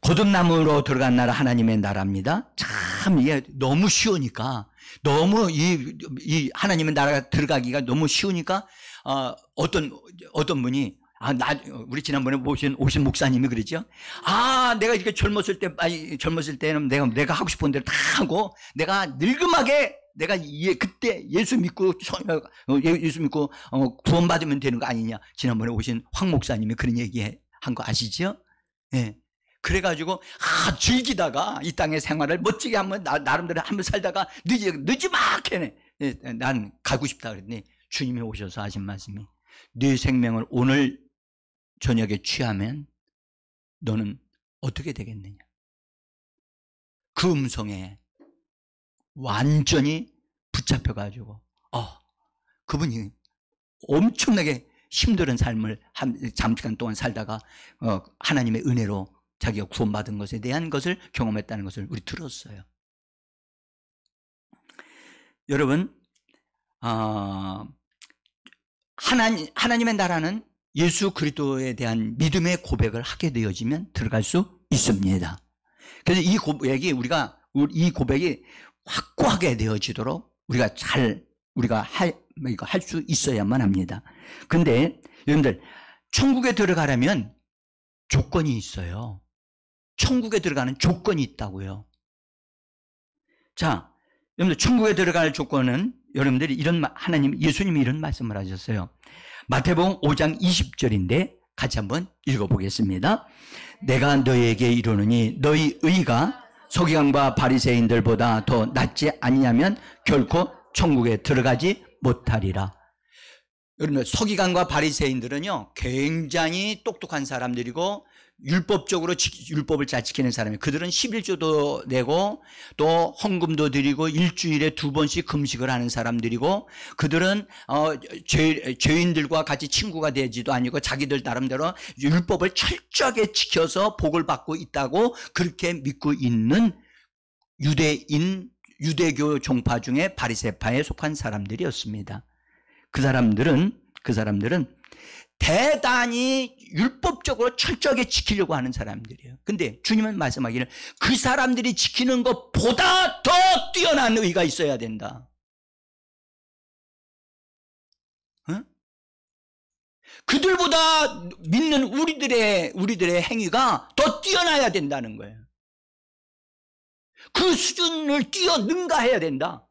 거듭남으로 들어간 나라 하나님의 나라입니다. 참 이게 너무 쉬우니까 너무 이 하나님의 나라가 들어가기가 너무 쉬우니까 어떤 분이 우리 지난번에 오신 목사님이 그러죠. 내가 이렇게 젊었을 때는 내가 하고 싶은 대로 다 하고 내가 늙음하게 내가 그때 예수 믿고 구원받으면 되는 거 아니냐. 지난번에 오신 황 목사님이 그런 얘기 한 거 아시죠? 예. 그래가지고 즐기다가 이 땅의 생활을 멋지게 한번 나름대로 한번 살다가 늦지막해 난 가고 싶다 그랬더니 주님이 오셔서 하신 말씀이 네 생명을 오늘 저녁에 취하면 너는 어떻게 되겠느냐. 그 음성에 완전히 붙잡혀가지고 그분이 엄청나게 힘든 삶을 잠깐 동안 살다가 하나님의 은혜로 자기가 구원받은 것에 대한 것을 경험했다는 것을 우리 들었어요. 여러분, 하나님의 나라는 예수 그리스도에 대한 믿음의 고백을 하게 되어지면 들어갈 수 있습니다. 그래서 이 고백이 확고하게 되어지도록 우리가 할 수 있어야만 합니다. 그런데 여러분들, 천국에 들어가려면 조건이 있어요. 천국에 들어가는 조건이 있다고요. 자, 여러분들, 천국에 들어갈 조건은 여러분들이 예수님이 이런 말씀을 하셨어요. 마태복음 5장 20절인데 같이 한번 읽어보겠습니다. 내가 너희에게 이르노니 너희 의가 서기관과 바리새인들보다 더 낫지 아니하면 결코 천국에 들어가지 못하리라. 여러분, 서기관과 바리새인들은요 굉장히 똑똑한 사람들이고 율법적으로 율법을 잘 지키는 사람이에요. 그들은 11조도 내고 또 헌금도 드리고 일주일에 2번씩 금식을 하는 사람들이고 그들은 죄인들과 같이 친구가 되지도 아니고 자기들 나름대로 율법을 철저하게 지켜서 복을 받고 있다고 그렇게 믿고 있는 유대교 종파 중에 바리새파에 속한 사람들이었습니다. 그 사람들은 대단히 율법적으로 철저하게 지키려고 하는 사람들이에요. 근데 주님은 말씀하기를 그 사람들이 지키는 것보다 더 뛰어난 의가 있어야 된다. 그들보다 믿는 우리들의 행위가 더 뛰어나야 된다는 거예요. 그 수준을 뛰어능가해야 된다.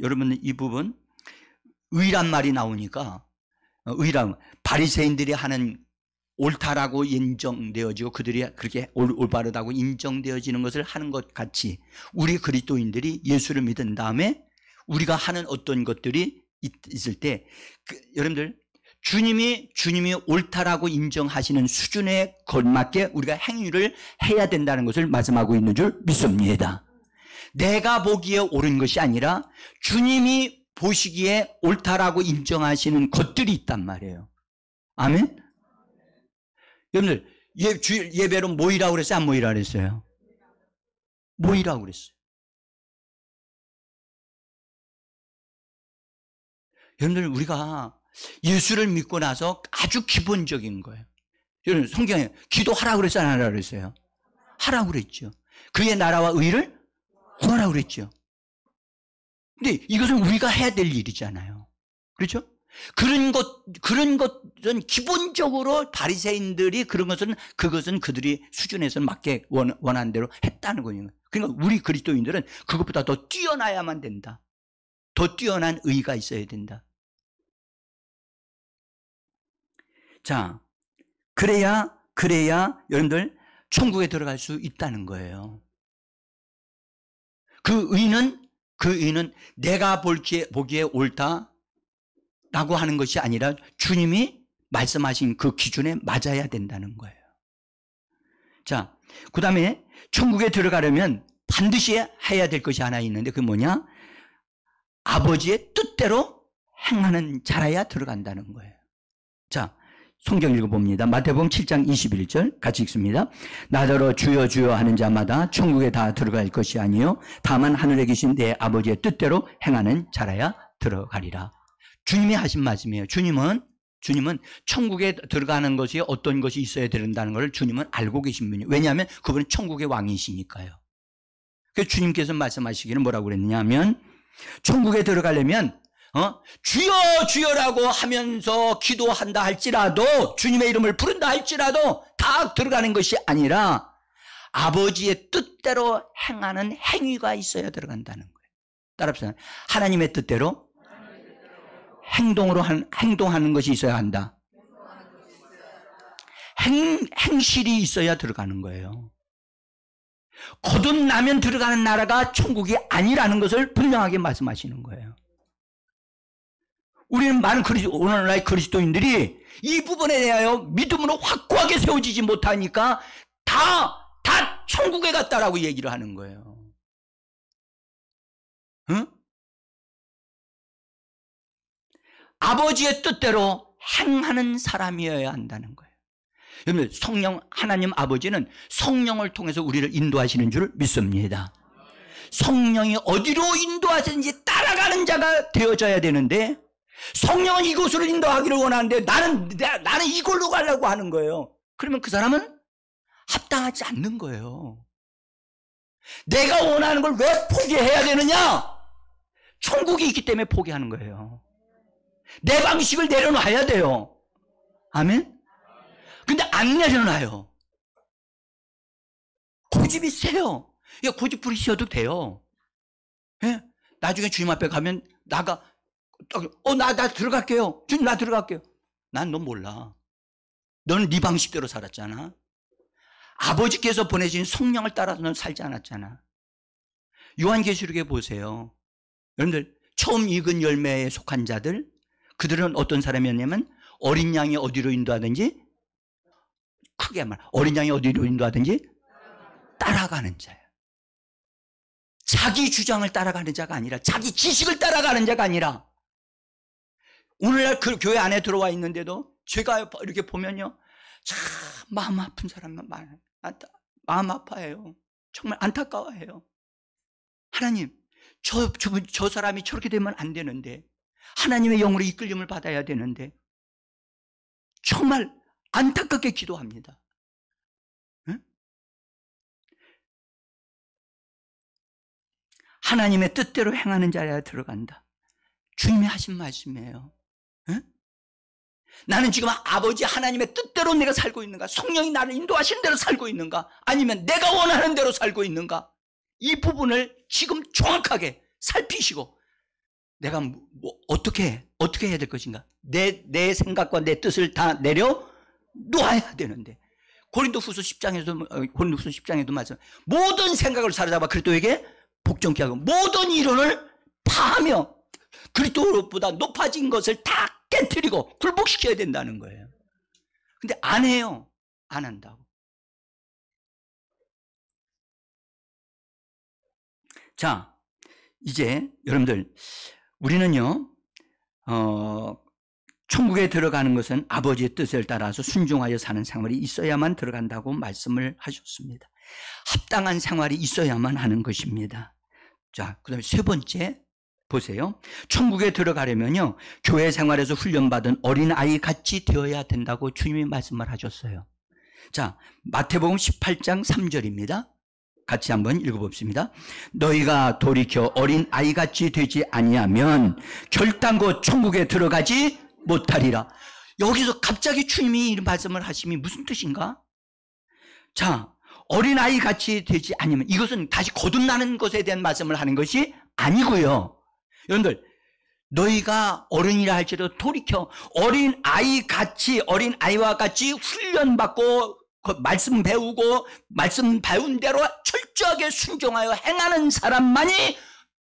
여러분, 이 부분 의란 말이 나오니까 바리새인들이 하는 옳다라고 인정되어지고 그들이 그렇게 올바르다고 인정되어지는 것을 하는 것 같이 우리 그리스도인들이 예수를 믿은 다음에 우리가 하는 어떤 것들이 있을 때 여러분들 주님이 옳다라고 인정하시는 수준에 걸맞게 우리가 행위를 해야 된다는 것을 말씀하고 있는 줄 믿습니다. 내가 보기에 옳은 것이 아니라 주님이 보시기에 옳다라고 인정하시는 것들이 있단 말이에요. 아멘? 여러분들, 예배로 모이라고 그랬어요? 안 모이라고 그랬어요? 모이라고 그랬어요. 여러분들, 우리가 예수를 믿고 나서 아주 기본적인 거예요. 여러분, 성경에 기도하라고 그랬어요? 안 하라고 그랬어요? 하라고 그랬죠. 그의 나라와 의를 구하라고 그랬죠. 근데 이것은 우리가 해야 될 일이잖아요. 그렇죠? 그런 것은 기본적으로 바리새인들이 그것은 그들이 수준에서 맞게 원하는 대로 했다는 거예요. 그러니까 우리 그리스도인들은 그것보다 더 뛰어나야만 된다. 더 뛰어난 의가 있어야 된다. 자, 그래야 여러분들 천국에 들어갈 수 있다는 거예요. 그 의는 내가 보기에 옳다라고 하는 것이 아니라 주님이 말씀하신 그 기준에 맞아야 된다는 거예요. 자, 그 다음에 천국에 들어가려면 반드시 해야 될 것이 하나 있는데 그게 뭐냐? 아버지의 뜻대로 행하는 자라야 들어간다는 거예요. 자, 성경 읽어봅니다. 마태복음 7장 21절 같이 읽습니다. 나더러 주여 주여 하는 자마다 천국에 다 들어갈 것이 아니요 다만 하늘에 계신 내 아버지의 뜻대로 행하는 자라야 들어가리라. 주님이 하신 말씀이에요. 주님은 주님은 천국에 들어가는 것이 어떤 것이 있어야 된다는 걸 주님은 알고 계신 분이에요. 왜냐하면 그분은 천국의 왕이시니까요. 그래서 주님께서 말씀하시기는 뭐라고 그랬느냐 하면 천국에 들어가려면 주여 주여라고 하면서 기도한다 할지라도 주님의 이름을 부른다 할지라도 다 들어가는 것이 아니라 아버지의 뜻대로 행하는 행위가 있어야 들어간다는 거예요. 따라합시다. 하나님의 뜻대로 행동하는 것이 있어야 한다. 행실이 있어야 들어가는 거예요. 거듭나면 들어가는 나라가 천국이 아니라는 것을 분명하게 말씀하시는 거예요. 우리는 많은 오늘날 그리스도인들이 이 부분에 대하여 믿음으로 확고하게 세워지지 못하니까 다 천국에 갔다라고 얘기를 하는 거예요. 응? 아버지의 뜻대로 행하는 사람이어야 한다는 거예요. 여러분, 하나님 아버지는 성령을 통해서 우리를 인도하시는 줄 믿습니다. 성령이 어디로 인도하시는지 따라가는 자가 되어져야 되는데 성령은 이곳으로 인도하기를 원하는데 나는 이걸로 가려고 하는 거예요. 그러면 그 사람은 합당하지 않는 거예요. 내가 원하는 걸 왜 포기해야 되느냐? 천국이 있기 때문에 포기하는 거예요. 내 방식을 내려놔야 돼요. 아멘? 근데 안 내려놔요. 고집이 세요. 고집 부리셔도 돼요. 예? 나중에 주님 앞에 가면 나 들어갈게요. 주님, 나 들어갈게요. 난 너 몰라. 너는 네 방식대로 살았잖아. 아버지께서 보내신 성령을 따라서 넌 살지 않았잖아. 요한계시록에 보세요. 여러분들, 처음 익은 열매에 속한 자들, 그들은 어떤 사람이었냐면 어린 양이 어디로 인도하든지, 크게 말, 어린 양이 어디로 인도하든지 따라가는 자예요. 자기 주장을 따라가는 자가 아니라, 자기 지식을 따라가는 자가 아니라, 오늘날 그 교회 안에 들어와 있는데도 제가 이렇게 보면요, 참 마음 아픈 사람만 많아요. 마음 아파해요. 정말 안타까워해요. 하나님, 저 사람이 저렇게 되면 안 되는데, 하나님의 영으로 이끌림을 받아야 되는데, 정말 안타깝게 기도합니다. 응? 하나님의 뜻대로 행하는 자라야 들어간다. 주님이 하신 말씀이에요. 응? 나는 지금 아버지 하나님의 뜻대로 내가 살고 있는가? 성령이 나를 인도하시는 대로 살고 있는가? 아니면 내가 원하는 대로 살고 있는가? 이 부분을 지금 정확하게 살피시고 내가 어떻게 해야 될 것인가? 내 생각과 내 뜻을 다 내려놓아야 되는데, 고린도후서 10장에도 말씀, 모든 생각을 사로잡아 그리스도에게 복종케 하고 모든 이론을 파하며 그리스도보다 높아진 것을 다 깨트리고 굴복시켜야 된다는 거예요. 근데 안 해요. 안 한다고. 자, 이제 여러분들, 우리는요, 천국에 들어가는 것은 아버지의 뜻을 따라서 순종하여 사는 생활이 있어야만 들어간다고 말씀을 하셨습니다. 합당한 생활이 있어야만 하는 것입니다. 자, 그 다음에 세 번째 보세요. 천국에 들어가려면요, 교회 생활에서 훈련받은 어린아이 같이 되어야 된다고 주님이 말씀을 하셨어요. 자, 마태복음 18장 3절입니다. 같이 한번 읽어봅시다. 너희가 돌이켜 어린아이같이 되지 아니하면 결단코 천국에 들어가지 못하리라. 여기서 갑자기 주님이 이런 말씀을 하심이 무슨 뜻인가? 자, 어린아이같이 되지 않으면, 이것은 다시 거듭나는 것에 대한 말씀을 하는 것이 아니고요. 여러분들, 너희가 어른이라 할지라도 돌이켜 어린아이와 같이 훈련받고 말씀 배우고 말씀 배운 대로 철저하게 순종하여 행하는 사람만이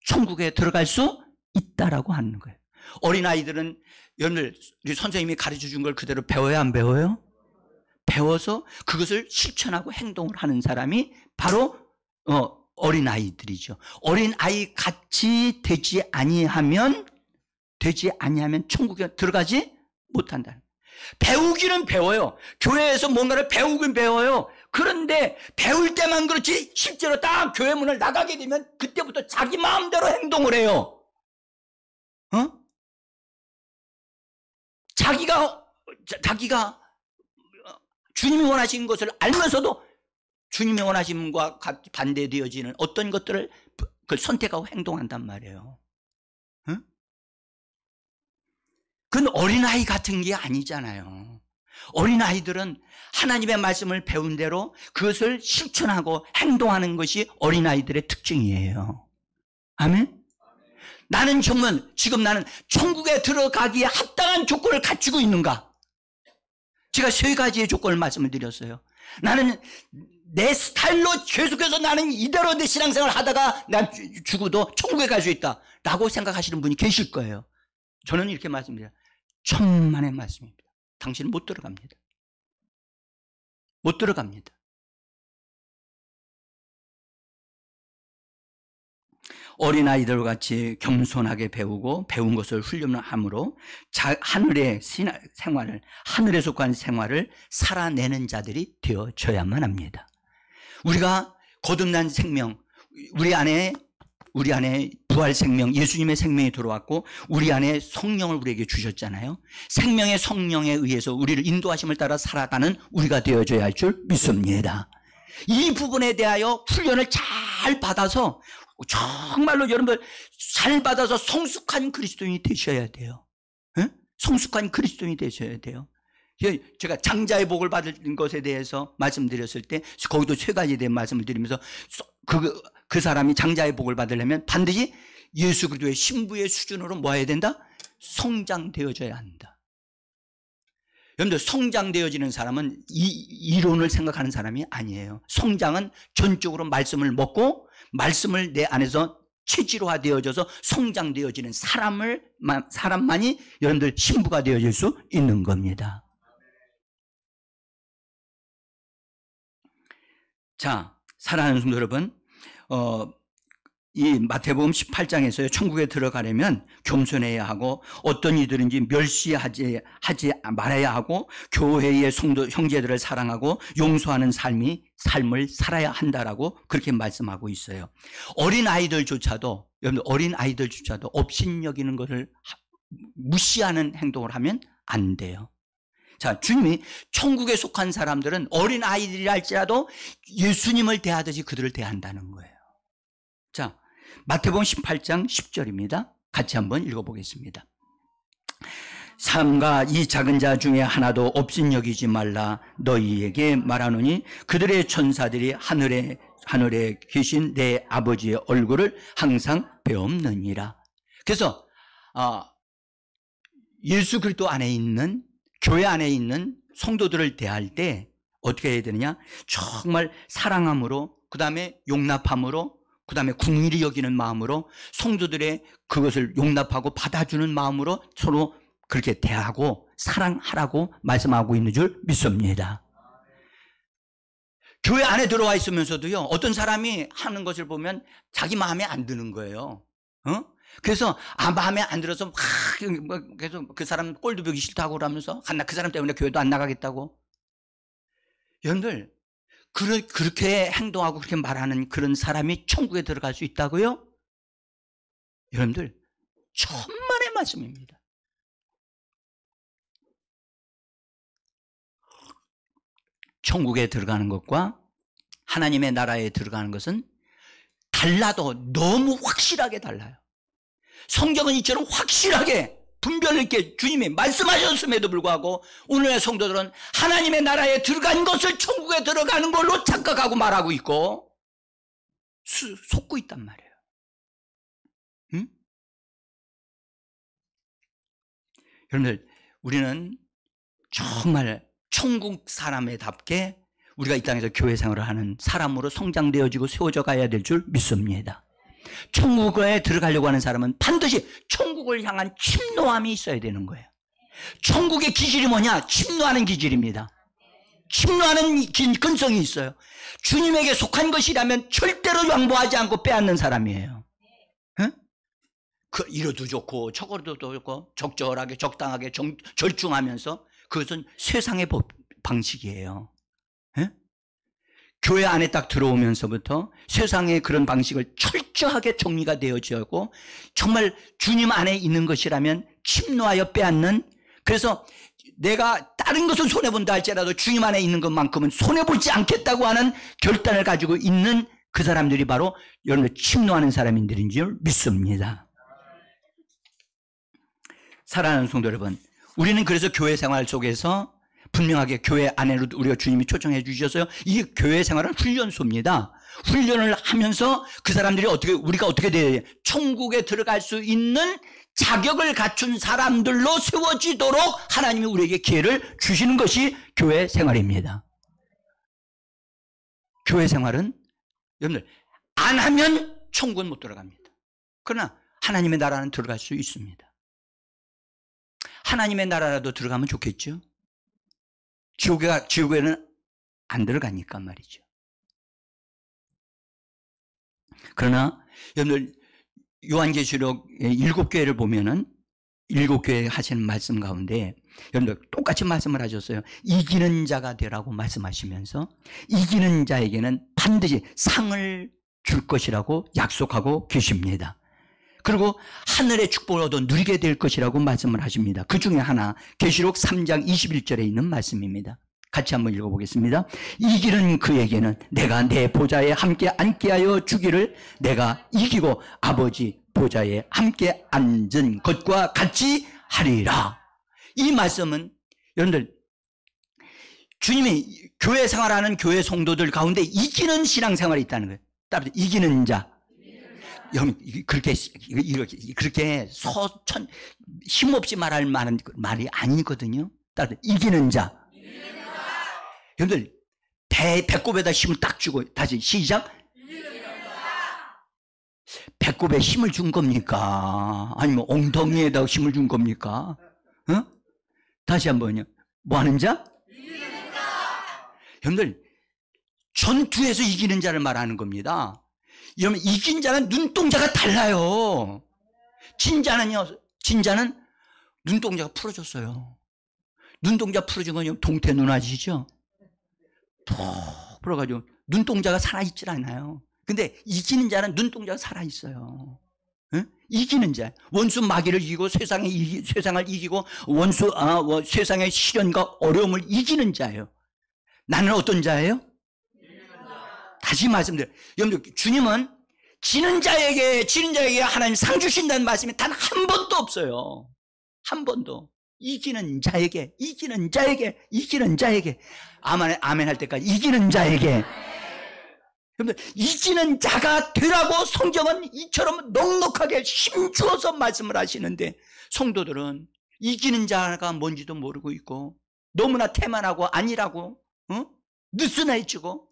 천국에 들어갈 수 있다라고 하는 거예요. 어린아이들은 여러분들, 우리 선생님이 가르쳐 준 걸 그대로 배워야 안 배워요? 배워서 그것을 실천하고 행동을 하는 사람이 바로 어린아이들이죠. 어린아이 같이 되지 아니하면 천국에 들어가지 못한다. 배우기는 배워요. 교회에서 뭔가를 배우긴 배워요. 그런데 배울 때만 그렇지 실제로 딱 교회 문을 나가게 되면 그때부터 자기 마음대로 행동을 해요. 자기가 자기가 주님이 원하시는 것을 알면서도 주님이 원하시는 것과 반대되어지는 어떤 것들을 선택하고 행동한단 말이에요. 응? 그건 어린아이 같은 게 아니잖아요. 어린아이들은 하나님의 말씀을 배운 대로 그것을 실천하고 행동하는 것이 어린아이들의 특징이에요. 아멘? 나는 지금 나는 천국에 들어가기에 합당한 조건을 갖추고 있는가? 제가 3가지의 조건을 말씀을 드렸어요. 나는 내 스타일로 계속해서 나는 이대로 내 신앙생활을 하다가 난 죽어도 천국에 갈 수 있다 라고 생각하시는 분이 계실 거예요. 저는 이렇게 말씀드려요. 천만의 말씀입니다. 당신은 못 들어갑니다. 못 들어갑니다. 어린아이들 같이 겸손하게 배우고 배운 것을 훈련함으로 하늘의 생활을, 하늘에 속한 생활을 살아내는 자들이 되어져야만 합니다. 우리가 거듭난 생명, 우리 안에 부활 생명, 예수님의 생명이 들어왔고 우리 안에 성령을 우리에게 주셨잖아요. 생명의 성령에 의해서 우리를 인도하심을 따라 살아가는 우리가 되어져야 할 줄 믿습니다. 이 부분에 대하여 훈련을 잘 받아서 정말로 여러분들 잘 받아서 성숙한 그리스도인이 되셔야 돼요. 네? 성숙한 그리스도인이 되셔야 돼요. 제가 장자의 복을 받은 것에 대해서 말씀드렸을 때 거기도 3가지에 대한 말씀을 드리면서 그 사람이 장자의 복을 받으려면 반드시 예수 그리스도의 신부의 수준으로 뭐 해야 된다? 성장되어져야 한다. 여러분들 성장되어지는 사람은 이론을 생각하는 사람이 아니에요. 성장은 전적으로 말씀을 먹고 말씀을 내 안에서 체질화되어져서 성장되어지는 사람만이 여러분들 신부가 되어질 수 있는 겁니다. 자, 사랑하는 성도 여러분, 이 마태복음 18장에서요, 천국에 들어가려면 겸손해야 하고 어떤 이들인지 멸시하지 말아야 하고 교회의 성도 형제들을 사랑하고 용서하는 삶을 살아야 한다라고 그렇게 말씀하고 있어요. 어린아이들조차도 여러분들 어린아이들조차도 업신여기는 것을 무시하는 행동을 하면 안 돼요. 자, 주님이 천국에 속한 사람들은 어린아이들이라 할지라도 예수님을 대하듯이 그들을 대한다는 거예요. 자, 마태복음 18장 10절입니다. 같이 한번 읽어보겠습니다. 삼가 이 작은 자 중에 하나도 업신여기지 말라 너희에게 말하노니 그들의 천사들이 하늘에 계신 내 아버지의 얼굴을 항상 배옵느니라. 그래서 예수 그리스도 안에 있는 교회 안에 있는 성도들을 대할 때 어떻게 해야 되느냐? 정말 사랑함으로, 그 다음에 용납함으로, 그 다음에 긍휼히 여기는 마음으로 성도들의 그것을 용납하고 받아주는 마음으로 서로 그렇게 대하고 사랑하라고 말씀하고 있는 줄 믿습니다. 교회 안에 들어와 있으면서도요, 어떤 사람이 하는 것을 보면 자기 마음에 안 드는 거예요. 그래서 마음에 안 들어서 막 계속 그 사람 꼴도 보기 싫다고 그러면서 그 사람 때문에 교회도 안 나가겠다고. 여러분들 그렇게 행동하고 그렇게 말하는 그런 사람이 천국에 들어갈 수 있다고요? 여러분들 천만의 말씀입니다. 천국에 들어가는 것과 하나님의 나라에 들어가는 것은 달라도 너무 확실하게 달라요. 성경은 이처럼 확실하게 분별 있게 주님이 말씀하셨음에도 불구하고 오늘의 성도들은 하나님의 나라에 들어간 것을 천국에 들어가는 걸로 착각하고 말하고 있고 속고 있단 말이에요. 응? 여러분들 우리는 정말 천국 사람에답게 우리가 이 땅에서 교회 생활을 하는 사람으로 성장되어지고 세워져 가야 될 줄 믿습니다. 천국에 들어가려고 하는 사람은 반드시 천국을 향한 침노함이 있어야 되는 거예요. 천국의 기질이 뭐냐? 침노하는 기질입니다. 침노하는 근성이 있어요. 주님에게 속한 것이라면 절대로 양보하지 않고 빼앗는 사람이에요. 응? 이러도 좋고 저거도 좋고 적절하게 적당하게 절중하면서 그것은 세상의 방식이에요. 응? 교회 안에 딱 들어오면서부터 세상의 그런 방식을 철저하게 정리가 되어지고 정말 주님 안에 있는 것이라면 침노하여 빼앗는, 그래서 내가 다른 것은 손해본다 할지라도 주님 안에 있는 것만큼은 손해보지 않겠다고 하는 결단을 가지고 있는 그 사람들이 바로 여러분들 침노하는 사람들인 줄 믿습니다. 사랑하는 성도 여러분, 우리는 그래서 교회 생활 속에서 분명하게 교회 안에로 우리가 주님이 초청해 주셔서요, 이 교회 생활은 훈련소입니다. 훈련을 하면서 그 사람들이 우리가 어떻게 돼야 돼요? 천국에 들어갈 수 있는 자격을 갖춘 사람들로 세워지도록 하나님이 우리에게 기회를 주시는 것이 교회 생활입니다. 교회 생활은 여러분들 안 하면 천국은 못 들어갑니다. 그러나 하나님의 나라는 들어갈 수 있습니다. 하나님의 나라라도 들어가면 좋겠죠. 지옥에는 안 들어가니까 말이죠. 그러나 여러분들 요한계시록 7교회를 보면은 7교회 하시는 말씀 가운데 여러분들 똑같이 말씀을 하셨어요. 이기는 자가 되라고 말씀하시면서 이기는 자에게는 반드시 상을 줄 것이라고 약속하고 계십니다. 그리고 하늘의 축복을 얻어 누리게 될 것이라고 말씀을 하십니다. 그 중에 하나 계시록 3장 21절에 있는 말씀입니다. 같이 한번 읽어보겠습니다. 이기는 그에게는 내가 내 보좌에 함께 앉게 하여 주기를 내가 이기고 아버지 보좌에 함께 앉은 것과 같이 하리라. 이 말씀은 여러분들 주님이 교회 생활하는 교회 성도들 가운데 이기는 신앙생활이 있다는 거예요. 따라서 이기는 자. 그렇게 힘없이 말할 만한 말이 아니거든요. 따라서 이기는 자. 여러분들 배꼽에다 힘을 딱 주고 다시 시작. 배꼽에 힘을 준 겁니까? 아니면 엉덩이에다 힘을 준 겁니까? 어? 다시 한번요. 뭐 하는 자? 이기는 자. 여러분들 전투에서 이기는 자를 말하는 겁니다. 여러분 이긴 자는 눈동자가 달라요. 진자는 눈동자가 풀어졌어요. 눈동자 풀어진 건 동태 눈 아시죠? 톡 풀어가지고 눈동자가 살아있질 않아요. 근데 이기는 자는 눈동자가 살아있어요. 응? 이기는 자. 원수 마귀를 이기고 세상을 이기고 세상의 시련과 어려움을 이기는 자예요. 나는 어떤 자예요? 다시 말씀드려요. 여러분들 주님은 지는 자에게 하나님 상 주신다는 말씀이 단 한 번도 없어요. 한 번도. 이기는 자에게 아멘 할 때까지 이기는 자에게. 여러분들 이기는 자가 되라고 성경은 이처럼 넉넉하게 힘주어서 말씀을 하시는데 성도들은 이기는 자가 뭔지도 모르고 있고 너무나 태만하고 아니라고 느슨해지고.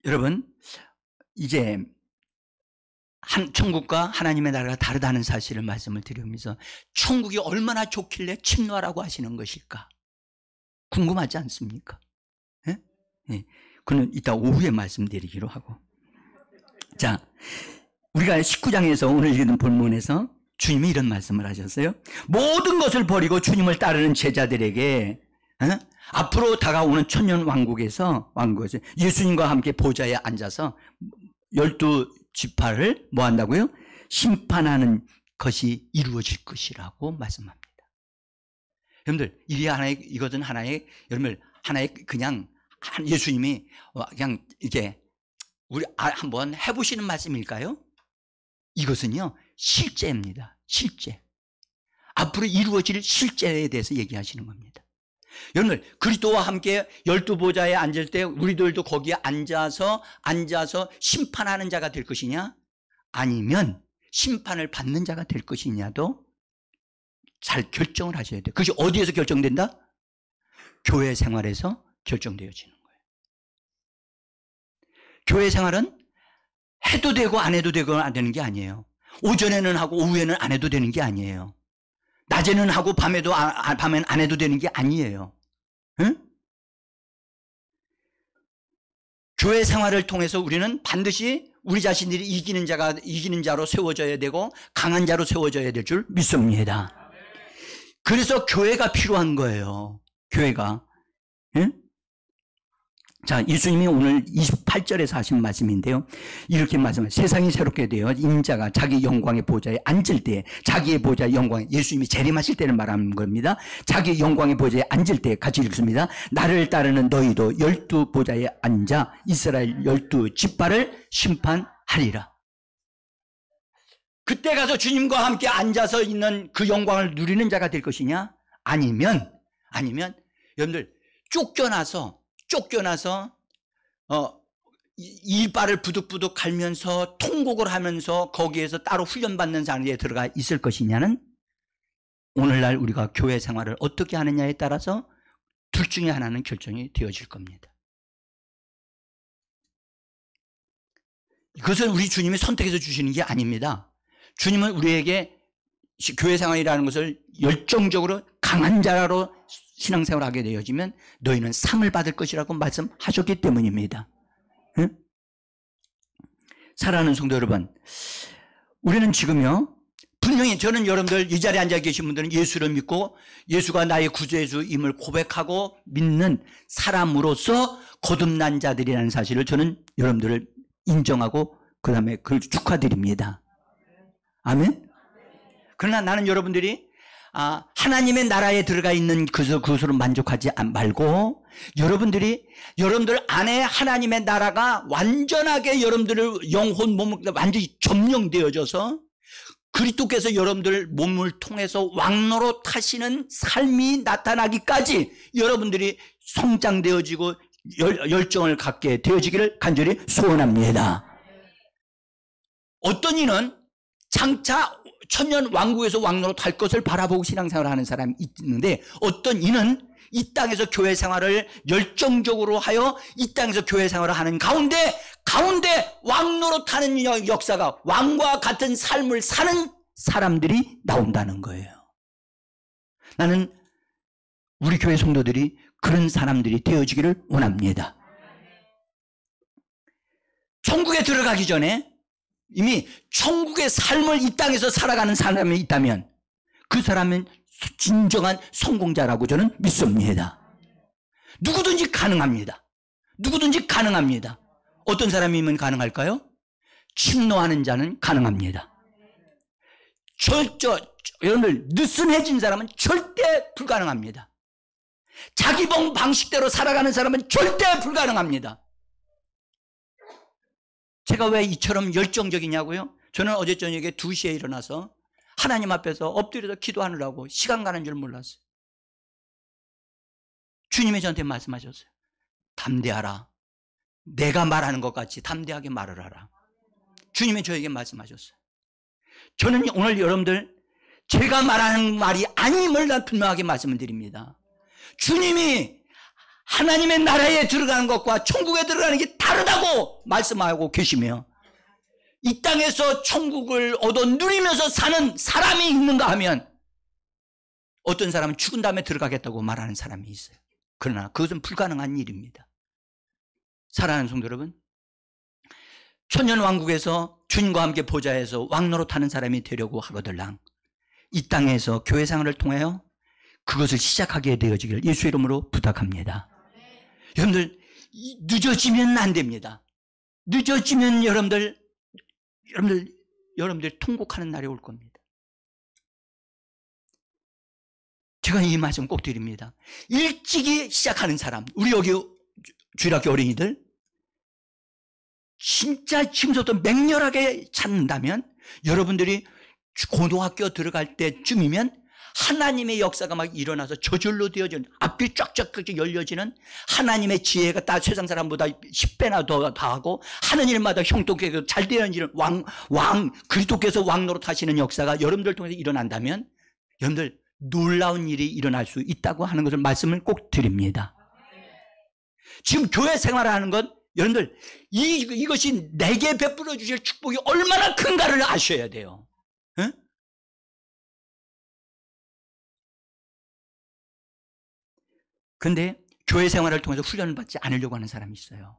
여러분 이제 천국과 하나님의 나라가 다르다는 사실을 말씀을 드리면서 천국이 얼마나 좋길래 침노하라고 하시는 것일까 궁금하지 않습니까? 예? 예. 그는 이따 오후에 말씀드리기로 하고. 자, 우리가 19장에서 오늘 읽은 본문에서 주님이 이런 말씀을 하셨어요. 모든 것을 버리고 주님을 따르는 제자들에게 앞으로 다가오는 천년왕국에서 예수님과 함께 보좌에 앉아서 12지파를 뭐 한다고요? 심판하는 것이 이루어질 것이라고 말씀합니다. 여러분들 이것은 하나의 그냥 예수님이 그냥 이게 우리 한번 해보시는 말씀일까요? 이것은요 실제입니다. 실제. 앞으로 이루어질 실제에 대해서 얘기하시는 겁니다. 여러분들 그리스도와 함께 12보좌에 앉을 때 우리들도 거기에 앉아서 심판하는 자가 될 것이냐 아니면 심판을 받는 자가 될 것이냐도 잘 결정을 하셔야 돼요. 그것이 어디에서 결정된다? 교회 생활에서 결정되어지는 거예요. 교회 생활은 해도 되고 안 해도 되고 안 되는 게 아니에요. 오전에는 하고 오후에는 안 해도 되는 게 아니에요. 낮에는 하고 밤에는 안 해도 되는 게 아니에요. 응? 교회 생활을 통해서 우리는 반드시 우리 자신들이 이기는 자로 세워져야 되고 강한 자로 세워져야 될 줄 믿습니다. 그래서 교회가 필요한 거예요. 교회가. 응? 자, 예수님이 오늘 28절에서 하신 말씀인데요. 이렇게 말씀하세요. 세상이 새롭게 되어 인자가 자기 영광의 보좌에 앉을 때, 자기의 보좌의 영광에, 예수님이 재림하실 때를 말하는 겁니다. 자기 영광의 보좌에 앉을 때 같이 읽습니다. 나를 따르는 너희도 12보좌에 앉아 이스라엘 12지파를 심판하리라. 그때 가서 주님과 함께 앉아서 있는 그 영광을 누리는 자가 될 것이냐? 아니면 여러분들 쫓겨나서 이빨을 부득부득 갈면서 통곡을 하면서 거기에서 따로 훈련받는 자리에 들어가 있을 것이냐는 오늘날 우리가 교회 생활을 어떻게 하느냐에 따라서 둘 중에 하나는 결정이 되어질 겁니다. 이것은 우리 주님이 선택해서 주시는 게 아닙니다. 주님은 우리에게 교회 생활이라는 것을 열정적으로 강한 자로 신앙생활하게 되어지면 너희는 상을 받을 것이라고 말씀하셨기 때문입니다. 응? 사랑하는 성도 여러분, 우리는 지금요, 분명히 저는 여러분들 이 자리에 앉아 계신 분들은 예수를 믿고 예수가 나의 구주임을 고백하고 믿는 사람으로서 거듭난 자들이라는 사실을 저는 여러분들을 인정하고 그 다음에 그걸 축하드립니다. 아멘? 그러나 나는 여러분들이 하나님의 나라에 들어가 있는 그것으로 만족하지 말고 여러분들 안에 하나님의 나라가 완전하게 여러분들의 영혼 몸을 완전히 점령되어져서 그리스도께서 여러분들 몸을 통해서 왕노로 타시는 삶이 나타나기까지 여러분들이 성장되어지고 열정을 갖게 되어지기를 간절히 소원합니다. 어떤 이는 장차 천년 왕국에서 왕노로 탈 것을 바라보고 신앙생활을 하는 사람이 있는데 어떤 이는 이 땅에서 교회 생활을 열정적으로 하여 이 땅에서 교회 생활을 하는 가운데 왕노로 타는 역사가 왕과 같은 삶을 사는 사람들이 나온다는 거예요. 나는 우리 교회 성도들이 그런 사람들이 되어지기를 원합니다. 천국에 들어가기 전에 이미 천국의 삶을 이 땅에서 살아가는 사람이 있다면 그 사람은 진정한 성공자라고 저는 믿습니다. 누구든지 가능합니다. 어떤 사람이면 가능할까요? 침노하는 자는 가능합니다. 여러분들 느슨해진 사람은 절대 불가능합니다. 자기 방식대로 살아가는 사람은 절대 불가능합니다. 제가 왜 이처럼 열정적이냐고요? 저는 어제 저녁에 2시에 일어나서 하나님 앞에서 엎드려서 기도하느라고 시간 가는 줄 몰랐어요. 주님이 저한테 말씀하셨어요. 담대하라. 내가 말하는 것 같이 담대하게 말을 하라. 주님이 저에게 말씀하셨어요. 저는 오늘 여러분들 제가 말하는 말이 아님을 난 분명하게 말씀을 드립니다. 주님이 하나님의 나라에 들어가는 것과 천국에 들어가는 게 다르다고 말씀하고 계시며 이 땅에서 천국을 얻어 누리면서 사는 사람이 있는가 하면 어떤 사람은 죽은 다음에 들어가겠다고 말하는 사람이 있어요. 그러나 그것은 불가능한 일입니다. 사랑하는 성도 여러분, 천년왕국에서 주님과 함께 보좌에서 왕노릇하는 사람이 되려고 하거들랑 이 땅에서 교회 생활을 통하여 그것을 시작하게 되어지기를 예수 이름으로 부탁합니다. 여러분들 늦어지면 안 됩니다. 늦어지면 여러분들 통곡하는 날이 올 겁니다. 제가 이 말씀 꼭 드립니다. 일찍이 시작하는 사람, 우리 여기 주일학교 어린이들 진짜 지금부터 맹렬하게 찾는다면 여러분들이 고등학교 들어갈 때쯤이면 하나님의 역사가 막 일어나서 저절로 되어지는 앞이 쫙쫙 열려지는 하나님의 지혜가 다 세상 사람보다 10배나 더 하고 하는 일마다 형통하게 잘 되는 일은 그리스도께서 왕노릇 하시는 역사가 여러분들 통해서 일어난다면 여러분들 놀라운 일이 일어날 수 있다고 하는 것을 말씀을 꼭 드립니다. 지금 교회 생활을 하는 건 여러분들 이것이 내게 베풀어 주실 축복이 얼마나 큰가를 아셔야 돼요. 응? 근데 교회 생활을 통해서 훈련을 받지 않으려고 하는 사람이 있어요.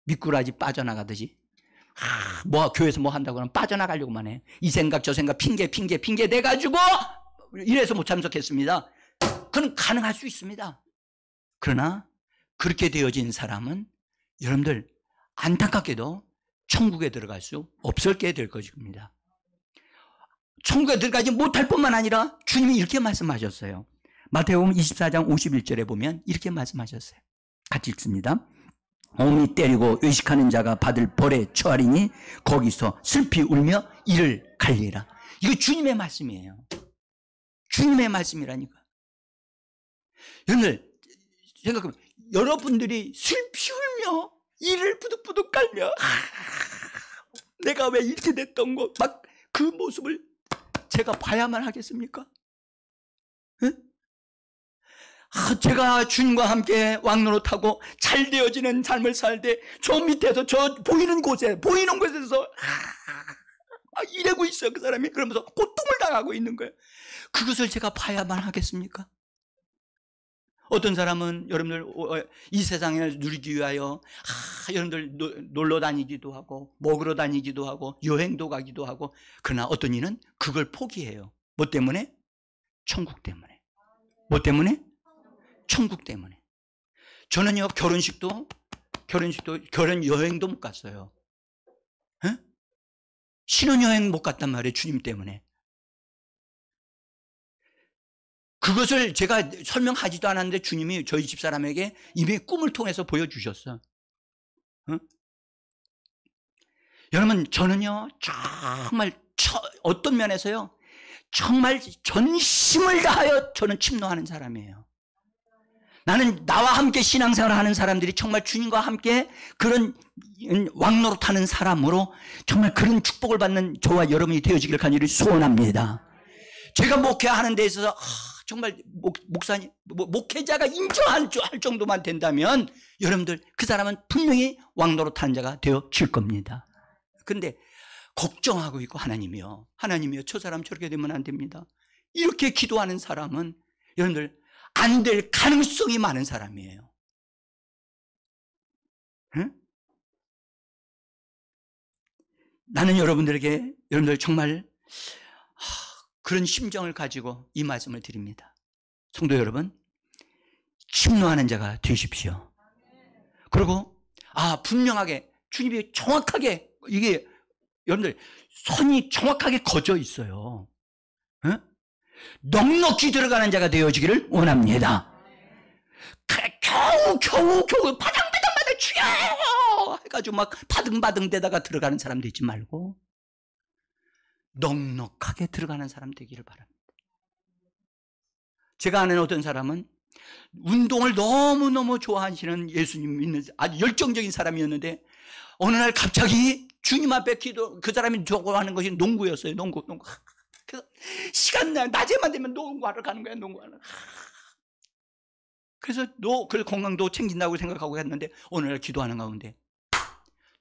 미꾸라지 빠져나가듯이 교회에서 뭐 한다고 하면 빠져나가려고만 해. 이 생각 저 생각 핑계 대가지고 이래서 못 참석했습니다. 그건 가능할 수 있습니다. 그러나 그렇게 되어진 사람은 여러분들 안타깝게도 천국에 들어갈 수 없게 될 것입니다. 천국에 들어가지 못할 뿐만 아니라 주님이 이렇게 말씀하셨어요. 마태복음 24장 51절에 보면 이렇게 말씀하셨어요. 같이 읽습니다. 어미 때리고 외식하는 자가 받을 벌에 처하리니 거기서 슬피 울며 이를 갈리라. 이거 주님의 말씀이에요. 주님의 말씀이라니까. 여러분들 생각해보면 여러분들이 슬피 울며 이를 부득부득 갈며 내가 왜 이렇게 됐던 거 막 그 모습을 제가 봐야만 하겠습니까? 응? 제가 주님과 함께 왕노릇하고 잘 되어지는 삶을 살 때 저 밑에서 저 보이는 곳에서 이러고 있어요. 그 사람이. 그러면서 고통을 당하고 있는 거예요. 그것을 제가 봐야만 하겠습니까? 어떤 사람은 여러분들 이 세상을 누리기 위하여 여러분들 놀러 다니기도 하고 먹으러 다니기도 하고 여행도 가기도 하고, 그러나 어떤 이는 그걸 포기해요. 뭐 때문에? 천국 때문에. 뭐 때문에? 천국 때문에. 저는요 결혼식도 결혼 여행도 못 갔어요. 에? 신혼여행 못 갔단 말이에요. 주님 때문에. 그것을 제가 설명하지도 않았는데 주님이 저희 집사람에게 이미 꿈을 통해서 보여주셨어. 어? 여러분 저는요 정말 어떤 면에서요 정말 전심을 다하여 저는 침노하는 사람이에요. 나는 나와 함께 신앙생활을 하는 사람들이 정말 주님과 함께 그런 왕노릇하는 사람으로 정말 그런 축복을 받는 저와 여러분이 되어지기를 간절히 소원합니다. 제가 목회하는 데 있어서 정말 목사님, 목회자가 인정할 정도만 된다면 여러분들 그 사람은 분명히 왕노릇하는 자가 되어질 겁니다. 그런데 걱정하고 있고 하나님이요 저 사람 저렇게 되면 안 됩니다. 이렇게 기도하는 사람은 여러분들 안 될 가능성이 많은 사람이에요. 응? 나는 여러분들 정말 그런 심정을 가지고 이 말씀을 드립니다. 성도 여러분, 침노하는 자가 되십시오. 그리고 분명하게 주님이 정확하게 이게 여러분들 선이 정확하게 거져 있어요. 응? 넉넉히 들어가는 자가 되어지기를 원합니다. 겨우 바당바당 주여 해가지고 막 바등바등 대다가 들어가는 사람 되지 말고 넉넉하게 들어가는 사람 되기를 바랍니다. 제가 아는 어떤 사람은 운동을 너무너무 좋아하시는 예수님 믿는 아주 열정적인 사람이었는데 어느 날 갑자기 주님 앞에 그 사람이 좋아하는 것이 농구였어요. 농구. 그래서 시간 낮에만 되면 농구하러 가는 거야. 농구하러. 그래서 그 건강도 챙긴다고 생각하고 했는데 어느 날 기도하는 가운데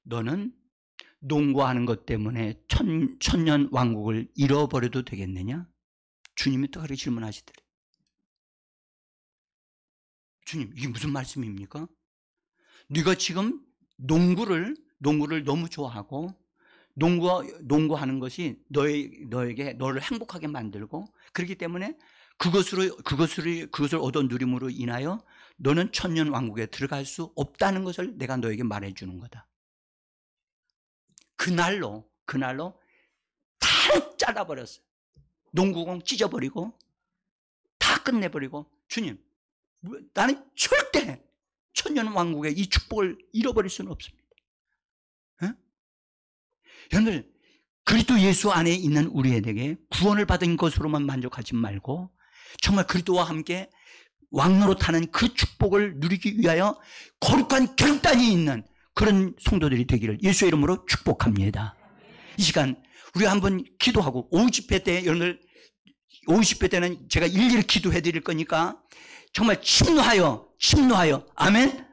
너는 농구하는 것 때문에 천년 왕국을 잃어버려도 되겠느냐? 주님이 또 그렇게 질문하시더래요. 주님, 이게 무슨 말씀입니까? 네가 지금 농구를 너무 좋아하고 농구하는 것이 너에게 너를 행복하게 만들고 그렇기 때문에 그것을 얻어 누림으로 인하여 너는 천년 왕국에 들어갈 수 없다는 것을 내가 너에게 말해주는 거다. 그날로 다 잘라버렸어요. 농구공 찢어버리고 다 끝내버리고 주님, 나는 절대 천년 왕국의 이 축복을 잃어버릴 수는 없습니다. 여러분들 그리스도 예수 안에 있는 우리에게 구원을 받은 것으로만 만족하지 말고 정말 그리스도와 함께 왕노릇하는 그 축복을 누리기 위하여 거룩한 결단이 있는 그런 성도들이 되기를 예수의 이름으로 축복합니다. 이 시간 우리 한번 기도하고 오후 집회 때 여러분들 오후 집회 때는 제가 일일이 기도해 드릴 거니까 정말 침노하여 아멘.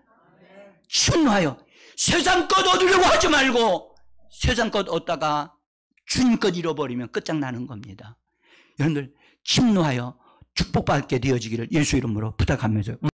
침노하여 세상 것 얻으려고 하지 말고 세상 것 얻다가 주님 것 잃어버리면 끝장나는 겁니다. 여러분들 침노하여 축복받게 되어지기를 예수 이름으로 부탁하면서